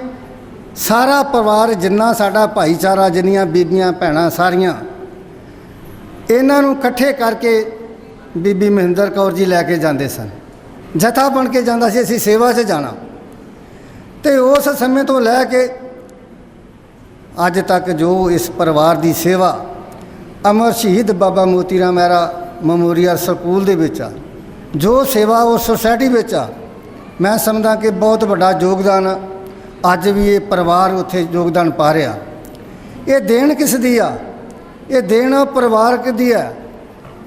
Speaker 6: ਸਾਰਾ ਪਰਿਵਾਰ, ਜਿੰਨਾ ਸਾਡਾ ਭਾਈਚਾਰਾ, ਜਿੰਨੀਆਂ ਬੀਬੀਆਂ ਭੈਣਾਂ ਸਾਰੀਆਂ, ਇਹਨਾਂ ਨੂੰ ਇਕੱਠੇ ਕਰਕੇ ਬੀਬੀ ਮਹਿੰਦਰ ਕੌਰ ਜੀ ਲੈ ਕੇ ਜਾਂਦੇ ਸਨ। ਜਥਾ ਬਣ ਕੇ ਜਾਂਦਾ ਸੀ, ਅਸੀਂ ਸੇਵਾ 'ਚ ਜਾਣਾ। ਅਤੇ ਉਸ ਸਮੇਂ ਤੋਂ ਲੈ ਕੇ ਅੱਜ ਤੱਕ ਜੋ ਇਸ ਪਰਿਵਾਰ ਦੀ ਸੇਵਾ ਅਮਰ ਸ਼ਹੀਦ ਬਾਬਾ ਮੋਤੀ ਰਾਮ ਮਹਿਰਾ ਮੈਮੋਰੀਅਲ ਸਕੂਲ ਦੇ ਵਿੱਚ ਆ, ਜੋ ਸੇਵਾ ਉਸ ਸੁਸਾਇਟੀ ਵਿੱਚ ਆ, ਮੈਂ ਸਮਝਦਾ ਕਿ ਬਹੁਤ ਵੱਡਾ ਯੋਗਦਾਨ ਅੱਜ ਵੀ ਇਹ ਪਰਿਵਾਰ ਉੱਥੇ ਯੋਗਦਾਨ ਪਾ ਰਿਹਾ। ਇਹ ਦੇਣ ਕਿਸ ਦੀ ਆ? ਇਹ ਦੇਣ ਪਰਿਵਾਰਕ ਦੀ ਹੈ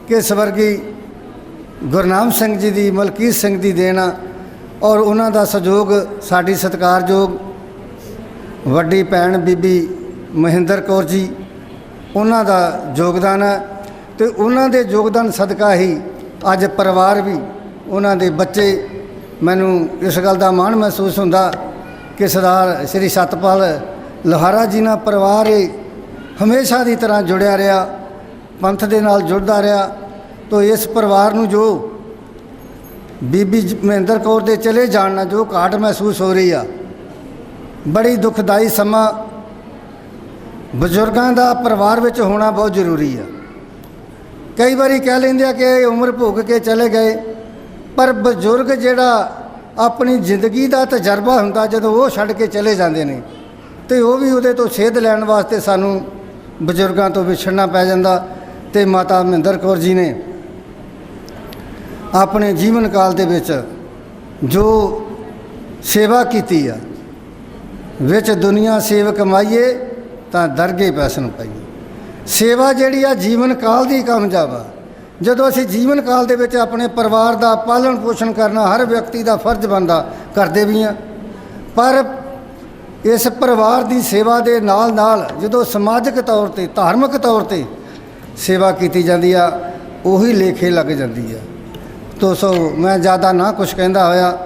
Speaker 6: ਕਿ ਸਵਰਗੀ ਗੁਰਨਾਮ ਸਿੰਘ ਜੀ ਦੀ, ਮਲਕੀਤ ਸਿੰਘ ਦੀ ਦੇਣ ਆ, ਔਰ ਉਹਨਾਂ ਦਾ ਸਹਿਯੋਗ ਸਾਡੀ ਸਤਿਕਾਰਯੋਗ ਵੱਡੀ ਭੈਣ ਬੀਬੀ ਮਹਿੰਦਰ ਕੌਰ ਜੀ, ਉਹਨਾਂ ਦਾ ਯੋਗਦਾਨ ਹੈ। ਅਤੇ ਉਹਨਾਂ ਦੇ ਯੋਗਦਾਨ ਸਦਕਾ ਹੀ ਅੱਜ ਪਰਿਵਾਰ ਵੀ, ਉਹਨਾਂ ਦੇ ਬੱਚੇ, ਮੈਨੂੰ ਇਸ ਗੱਲ ਦਾ ਮਾਣ ਮਹਿਸੂਸ ਹੁੰਦਾ ਕਿ ਸਰਦਾਰ ਸ਼੍ਰੀ ਸਤਪਾਲ ਲੋਹਾਰਾ ਜੀ ਨਾਲ ਪਰਿਵਾਰ ਇਹ ਹਮੇਸ਼ਾ ਦੀ ਤਰ੍ਹਾਂ ਜੁੜਿਆ ਰਿਹਾ, ਪੰਥ ਦੇ ਨਾਲ ਜੁੜਦਾ ਰਿਹਾ। ਤੋ ਇਸ ਪਰਿਵਾਰ ਨੂੰ ਜੋ ਬੀਬੀ ਮਹਿੰਦਰ ਕੌਰ ਦੇ ਚਲੇ ਜਾਣ ਨਾਲ ਜੋ ਘਾਟ ਮਹਿਸੂਸ ਹੋ ਰਹੀ ਆ, ਬੜੀ ਦੁਖਦਾਈ ਸਮਾਂ। ਬਜ਼ੁਰਗਾਂ ਦਾ ਪਰਿਵਾਰ ਵਿੱਚ ਹੋਣਾ ਬਹੁਤ ਜ਼ਰੂਰੀ ਆ। ਕਈ ਵਾਰੀ ਕਹਿ ਲੈਂਦੇ ਆ ਕਿ ਉਮਰ ਭੋਗ ਕੇ ਚਲੇ ਗਏ, ਪਰ ਬਜ਼ੁਰਗ ਜਿਹੜਾ ਆਪਣੀ ਜ਼ਿੰਦਗੀ ਦਾ ਤਜਰਬਾ ਹੁੰਦਾ, ਜਦੋਂ ਉਹ ਛੱਡ ਕੇ ਚਲੇ ਜਾਂਦੇ ਨੇ, ਅਤੇ ਉਹ ਵੀ ਉਹਦੇ ਤੋਂ ਸੇਧ ਲੈਣ ਵਾਸਤੇ ਸਾਨੂੰ ਬਜ਼ੁਰਗਾਂ ਤੋਂ ਵਿਛੜਨਾ ਪੈ ਜਾਂਦਾ। ਅਤੇ ਮਾਤਾ ਮਹਿੰਦਰ ਕੌਰ ਜੀ ਨੇ ਆਪਣੇ ਜੀਵਨ ਕਾਲ ਦੇ ਵਿੱਚ ਜੋ ਸੇਵਾ ਕੀਤੀ ਆ, ਵਿੱਚ ਦੁਨੀਆ ਸੇਵ ਕਮਾਈਏ ਤਾਂ ਦਰਗੇ ਪੈਸਨ ਪਾਈਏ। ਸੇਵਾ ਜਿਹੜੀ ਆ ਜੀਵਨ ਕਾਲ ਦੀ ਕਾਮਯਾਬ ਆ। ਜਦੋਂ ਅਸੀਂ ਜੀਵਨ ਕਾਲ ਦੇ ਵਿੱਚ ਆਪਣੇ ਪਰਿਵਾਰ ਦਾ ਪਾਲਣ ਪੋਸ਼ਣ ਕਰਨਾ ਹਰ ਵਿਅਕਤੀ ਦਾ ਫਰਜ਼ ਬਣਦਾ, ਕਰਦੇ ਵੀ ਹਾਂ, ਪਰ ਇਸ ਪਰਿਵਾਰ ਦੀ ਸੇਵਾ ਦੇ ਨਾਲ ਨਾਲ ਜਦੋਂ ਸਮਾਜਿਕ ਤੌਰ 'ਤੇ, ਧਾਰਮਿਕ ਤੌਰ 'ਤੇ ਸੇਵਾ ਕੀਤੀ ਜਾਂਦੀ ਆ, ਉਹੀ ਲੇਖੇ ਲੱਗ ਜਾਂਦੀ ਆ। ਤੋ ਸੋ ਮੈਂ ਜ਼ਿਆਦਾ ਨਾ ਕੁਛ ਕਹਿੰਦਾ ਹੋਇਆ,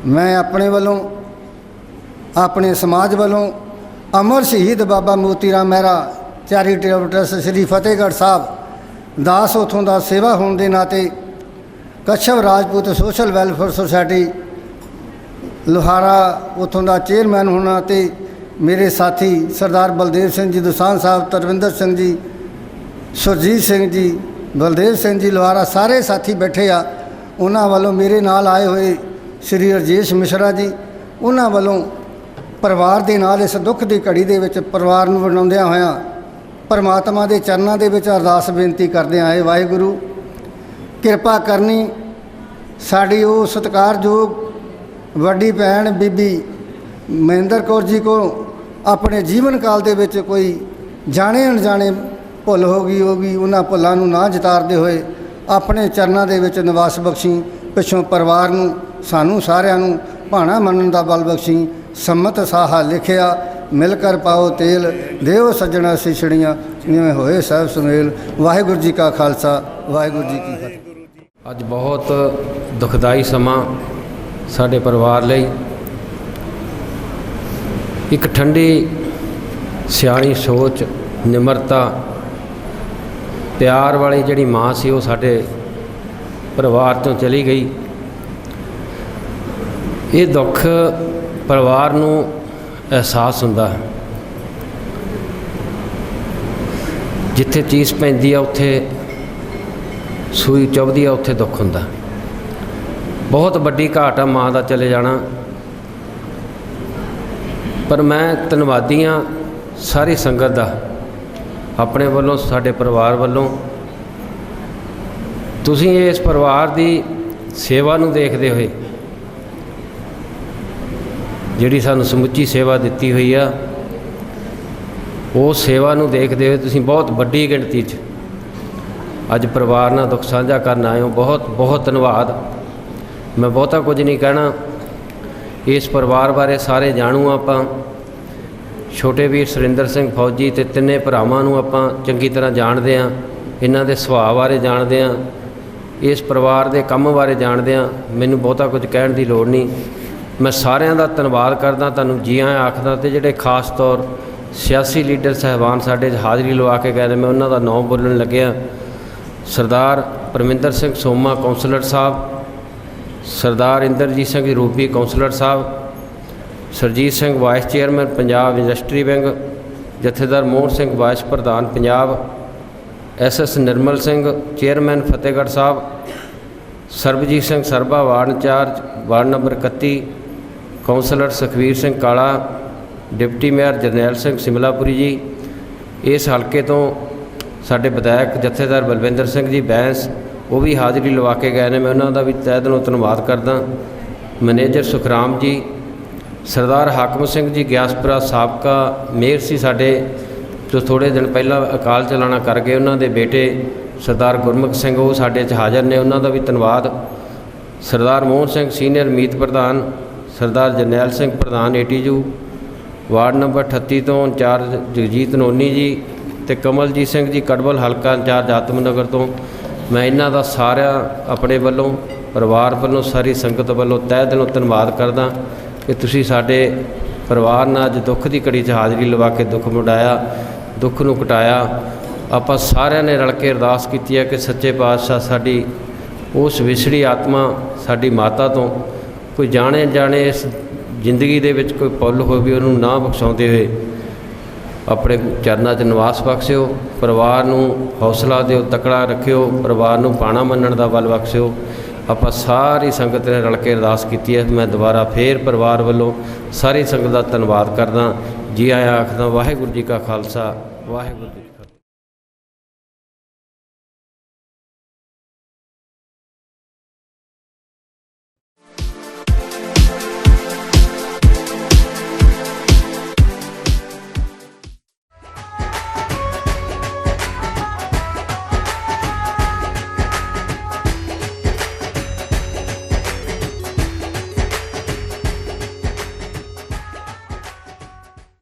Speaker 6: ਮੈਂ ਆਪਣੇ ਵੱਲੋਂ, ਆਪਣੇ ਸਮਾਜ ਵੱਲੋਂ ਅਮਰ ਸ਼ਹੀਦ ਬਾਬਾ ਮੋਤੀ ਰਾਮ ਮਹਿਰਾ ਚੈਰੀਟੇਬਲ ਟਰੱਸਟ ਸ੍ਰੀ ਫਤਿਹਗੜ੍ਹ ਸਾਹਿਬ ਦਾਸ ਉੱਥੋਂ ਦਾ ਸੇਵਾ ਹੋਣ ਦੇ ਨਾਤੇ, Kashav Rajput social welfare society Lohara ਉੱਥੋਂ ਦਾ ਚੇਅਰਮੈਨ ਹੋਣਾ, ਅਤੇ ਮੇਰੇ ਸਾਥੀ ਸਰਦਾਰ ਬਲਦੇਵ ਸਿੰਘ ਜੀ ਦੁਸਾਂਝ ਸਾਹਿਬ, ਤਰਵਿੰਦਰ ਸਿੰਘ ਜੀ, ਸੁਰਜੀਤ ਸਿੰਘ ਜੀ, ਬਲਦੇਵ ਸਿੰਘ ਜੀ ਲੋਹਾਰਾ, ਸਾਰੇ ਸਾਥੀ ਬੈਠੇ ਆ। ਉਹਨਾਂ ਵੱਲੋਂ ਮੇਰੇ ਨਾਲ ਆਏ ਹੋਏ ਸ਼੍ਰੀ ਰਜੇਸ਼ ਮਿਸ਼ਰਾ ਜੀ, ਉਹਨਾਂ ਵੱਲੋਂ ਪਰਿਵਾਰ ਦੇ ਨਾਲ ਇਸ ਦੁੱਖ ਦੀ ਘੜੀ ਦੇ ਵਿੱਚ ਪਰਿਵਾਰ ਨੂੰ ਵੰਡਾਉਂਦਿਆਂ ਹੋਇਆਂ ਪਰਮਾਤਮਾ ਦੇ ਚਰਨਾਂ ਦੇ ਵਿੱਚ ਅਰਦਾਸ ਬੇਨਤੀ ਕਰਦੇ ਆਏ, ਵਾਹਿਗੁਰੂ ਕਿਰਪਾ ਕਰਨੀ ਸਾਡੀ ਉਹ ਸਤਿਕਾਰਯੋਗ ਵੱਡੀ ਭੈਣ ਬੀਬੀ ਮਹਿੰਦਰ ਕੌਰ ਜੀ ਕੋ ਆਪਣੇ ਜੀਵਨ ਕਾਲ ਦੇ ਵਿੱਚ ਕੋਈ ਜਾਣੇ ਅਣਜਾਣੇ ਭੁੱਲ ਹੋ ਗਈ ਉਹਨਾਂ ਭੁੱਲਾਂ ਨੂੰ ਨਾ ਜਿਤਾਰਦੇ ਹੋਏ ਆਪਣੇ ਚਰਨਾਂ ਦੇ ਵਿੱਚ ਨਿਵਾਸ ਬਖਸ਼ੀ। ਪਿੱਛੋਂ ਪਰਿਵਾਰ ਨੂੰ, ਸਾਨੂੰ ਸਾਰਿਆਂ ਨੂੰ ਭਾਣਾ ਮੰਨਣ ਦਾ ਬਲ ਬਖਸ਼ੀ। ਸੰਮਤ ਸਾਹਾ ਲਿਖਿਆ ਮਿਲ ਕਰ ਪਾਓ ਤੇਲ, ਦੇਵ ਸੱਜਣਾ ਸਿਛੜੀਆਂ ਜਿਵੇਂ ਹੋਏ ਸਾਹਿਬ ਸੁਮੇਲ। ਵਾਹਿਗੁਰੂ ਜੀ ਕਾ ਖਾਲਸਾ, ਵਾਹਿਗੁਰੂ ਜੀ ਕੀ ਫਤਿਹ।
Speaker 7: ਅੱਜ ਬਹੁਤ ਦੁਖਦਾਈ ਸਮਾਂ ਸਾਡੇ ਪਰਿਵਾਰ ਲਈ। ਇੱਕ ਠੰਡੀ ਸਿਆਣੀ ਸੋਚ, ਨਿਮਰਤਾ, ਪਿਆਰ ਵਾਲੀ ਜਿਹੜੀ ਮਾਂ ਸੀ, ਉਹ ਸਾਡੇ ਪਰਿਵਾਰ ਤੋਂ ਚਲੀ ਗਈ। ਇਹ ਦੁੱਖ ਪਰਿਵਾਰ ਨੂੰ ਅਹਿਸਾਸ ਹੁੰਦਾ। ਜਿੱਥੇ ਚੀਜ਼ ਪੈਂਦੀ ਆ ਉੱਥੇ ਸੂਈ ਚੁੱਭਦੀ ਆ, ਉੱਥੇ ਦੁੱਖ ਹੁੰਦਾ। ਬਹੁਤ ਵੱਡੀ ਘਾਟ ਆ ਮਾਂ ਦਾ ਚਲੇ ਜਾਣਾ। ਪਰ ਮੈਂ ਧੰਨਵਾਦੀ ਹਾਂ ਸਾਰੀ ਸੰਗਤ ਦਾ, ਆਪਣੇ ਵੱਲੋਂ, ਸਾਡੇ ਪਰਿਵਾਰ ਵੱਲੋਂ। ਤੁਸੀਂ ਇਸ ਪਰਿਵਾਰ ਦੀ ਸੇਵਾ ਨੂੰ ਦੇਖਦੇ ਹੋਏ, ਜਿਹੜੀ ਸਾਨੂੰ ਸਮੁੱਚੀ ਸੇਵਾ ਦਿੱਤੀ ਹੋਈ ਆ, ਉਹ ਸੇਵਾ ਨੂੰ ਦੇਖਦੇ ਹੋਏ ਤੁਸੀਂ ਬਹੁਤ ਵੱਡੀ ਗਿਣਤੀ 'ਚ ਅੱਜ ਪਰਿਵਾਰ ਨਾਲ ਦੁੱਖ ਸਾਂਝਾ ਕਰਨ ਆਏ ਹੋ। ਬਹੁਤ ਬਹੁਤ ਧੰਨਵਾਦ। ਮੈਂ ਬਹੁਤਾ ਕੁਝ ਨਹੀਂ ਕਹਿਣਾ। ਇਸ ਪਰਿਵਾਰ ਬਾਰੇ ਸਾਰੇ ਜਾਣੂ ਆਪਾਂ। ਛੋਟੇ ਵੀਰ ਸੁਰਿੰਦਰ ਸਿੰਘ ਫੌਜੀ ਅਤੇ ਤਿੰਨੇ ਭਰਾਵਾਂ ਨੂੰ ਆਪਾਂ ਚੰਗੀ ਤਰ੍ਹਾਂ ਜਾਣਦੇ ਹਾਂ। ਇਹਨਾਂ ਦੇ ਸੁਭਾਅ ਬਾਰੇ ਜਾਣਦੇ ਹਾਂ, ਇਸ ਪਰਿਵਾਰ ਦੇ ਕੰਮ ਬਾਰੇ ਜਾਣਦੇ ਹਾਂ। ਮੈਨੂੰ ਬਹੁਤਾ ਕੁਝ ਕਹਿਣ ਦੀ ਲੋੜ ਨਹੀਂ। ਮੈਂ ਸਾਰਿਆਂ ਦਾ ਧੰਨਵਾਦ ਕਰਦਾ, ਤੁਹਾਨੂੰ ਜੀ ਆਇਆਂ ਆਖਦਾ। ਅਤੇ ਜਿਹੜੇ ਖਾਸ ਤੌਰ ਸਿਆਸੀ ਲੀਡਰ ਸਾਹਿਬਾਨ ਸਾਡੇ ਹਾਜ਼ਰੀ ਲਵਾ ਕੇ ਗਏ ਨੇ, ਮੈਂ ਉਹਨਾਂ ਦਾ ਨਾਮ ਬੋਲਣ ਲੱਗਿਆ। ਸਰਦਾਰ Parminder Singh Soma councillor Sahib, Sardar Inderjit Singh Roopi councillor Sahib, Sarjit Singh vice chairman Punjab industry bank, Jathedar Mohan Singh vice ਪ੍ਰਧਾਨ Punjab, SS Nirmal Singh chairman Fatehgarh Sahib, Sarabjit Singh Sarba ward incharge ward number 31, councillor Sukhvir Singh Kala, deputy mayor Jarnail Singh Simlapuri ji. ਇਸ ਹਲਕੇ ਤੋਂ ਸਾਡੇ ਵਿਧਾਇਕ ਜਥੇਦਾਰ ਬਲਵਿੰਦਰ ਸਿੰਘ ਜੀ ਬੈਂਸ, ਉਹ ਵੀ ਹਾਜ਼ਰੀ ਲਵਾ ਕੇ ਗਏ ਨੇ, ਮੈਂ ਉਹਨਾਂ ਦਾ ਵੀ ਤਹਿ ਦਿਲੋਂ ਧੰਨਵਾਦ ਕਰਦਾ। ਮੈਨੇਜਰ ਸੁਖਰਾਮ ਜੀ, ਸਰਦਾਰ ਹਾਕਮ ਸਿੰਘ ਜੀ ਗਿਆਸਪੁਰਾ ਸਾਬਕਾ ਮੇਅਰ ਸੀ ਸਾਡੇ, ਜੋ ਥੋੜ੍ਹੇ ਦਿਨ ਪਹਿਲਾਂ ਅਕਾਲ ਚਲਾਣਾ ਕਰ ਗਏ, ਉਹਨਾਂ ਦੇ ਬੇਟੇ ਸਰਦਾਰ ਗੁਰਮੁਖ ਸਿੰਘ ਉਹ ਸਾਡੇ 'ਚ ਹਾਜ਼ਰ ਨੇ, ਉਹਨਾਂ ਦਾ ਵੀ ਧੰਨਵਾਦ। ਸਰਦਾਰ ਮੋਹਨ ਸਿੰਘ ਸੀਨੀਅਰ ਮੀਤ ਪ੍ਰਧਾਨ, ਸਰਦਾਰ ਜਰਨੈਲ ਸਿੰਘ ਪ੍ਰਧਾਨ ATU ਵਾਰਡ ਨੰਬਰ 38 ਤੋਂ ਇੰਚਾਰਜ ਜਗਜੀਤ ਨੋਨੀ ਜੀ, ਅਤੇ ਕਮਲਜੀਤ ਸਿੰਘ ਜੀ ਕਡਵਲ ਹਲਕਾ ਇੰਚਾਰਜ ਆਤਮਨਗਰ ਤੋਂ। ਮੈਂ ਇਹਨਾਂ ਦਾ ਸਾਰਿਆਂ ਆਪਣੇ ਵੱਲੋਂ, ਪਰਿਵਾਰ ਵੱਲੋਂ, ਸਾਰੀ ਸੰਗਤ ਵੱਲੋਂ ਤਹਿ ਦਿਲੋਂ ਧੰਨਵਾਦ ਕਰਦਾ ਕਿ ਤੁਸੀਂ ਸਾਡੇ ਪਰਿਵਾਰ ਨਾਲ ਅੱਜ ਦੁੱਖ ਦੀ ਘੜੀ 'ਚ ਹਾਜ਼ਰੀ ਲਵਾ ਕੇ ਦੁੱਖ ਵੰਡਾਇਆ, ਦੁੱਖ ਨੂੰ ਘਟਾਇਆ। ਆਪਾਂ ਸਾਰਿਆਂ ਨੇ ਰਲ ਕੇ ਅਰਦਾਸ ਕੀਤੀ ਹੈ ਕਿ ਸੱਚੇ ਪਾਤਸ਼ਾਹ ਸਾਡੀ ਉਸ ਵਿਛੜੀ ਆਤਮਾ, ਸਾਡੀ ਮਾਤਾ ਤੋਂ ਕੋਈ ਜਾਣੇ ਜਾਣੇ ਇਸ ਜ਼ਿੰਦਗੀ ਦੇ ਵਿੱਚ ਕੋਈ ਪੁੱਲ ਹੋਵੇ ਉਹਨੂੰ ਨਾ ਬਖਸ਼ਾਉਂਦੇ ਹੋਏ ਆਪਣੇ ਚਰਨਾਂ 'ਚ ਨਿਵਾਸ ਬਖਸ਼ਿਓ। ਪਰਿਵਾਰ ਨੂੰ ਹੌਸਲਾ ਦਿਓ, ਤਕੜਾ ਰੱਖਿਓ, ਪਰਿਵਾਰ ਨੂੰ ਪਾਣਾ ਮੰਨਣ ਦਾ ਬਲ ਬਖਸ਼ਿਓ। ਆਪਾਂ ਸਾਰੀ ਸੰਗਤ ਨੇ ਰਲ ਕੇ ਅਰਦਾਸ ਕੀਤੀ ਹੈ। ਮੈਂ ਦੁਬਾਰਾ ਫੇਰ ਪਰਿਵਾਰ ਵੱਲੋਂ ਸਾਰੀ ਸੰਗਤ ਦਾ ਧੰਨਵਾਦ ਕਰਦਾ, ਜੀ ਆਇਆਂ ਆਖਦਾ। ਵਾਹਿਗੁਰੂ ਜੀ ਕਾ ਖਾਲਸਾ, ਵਾਹਿਗੁਰੂ ਜੀ।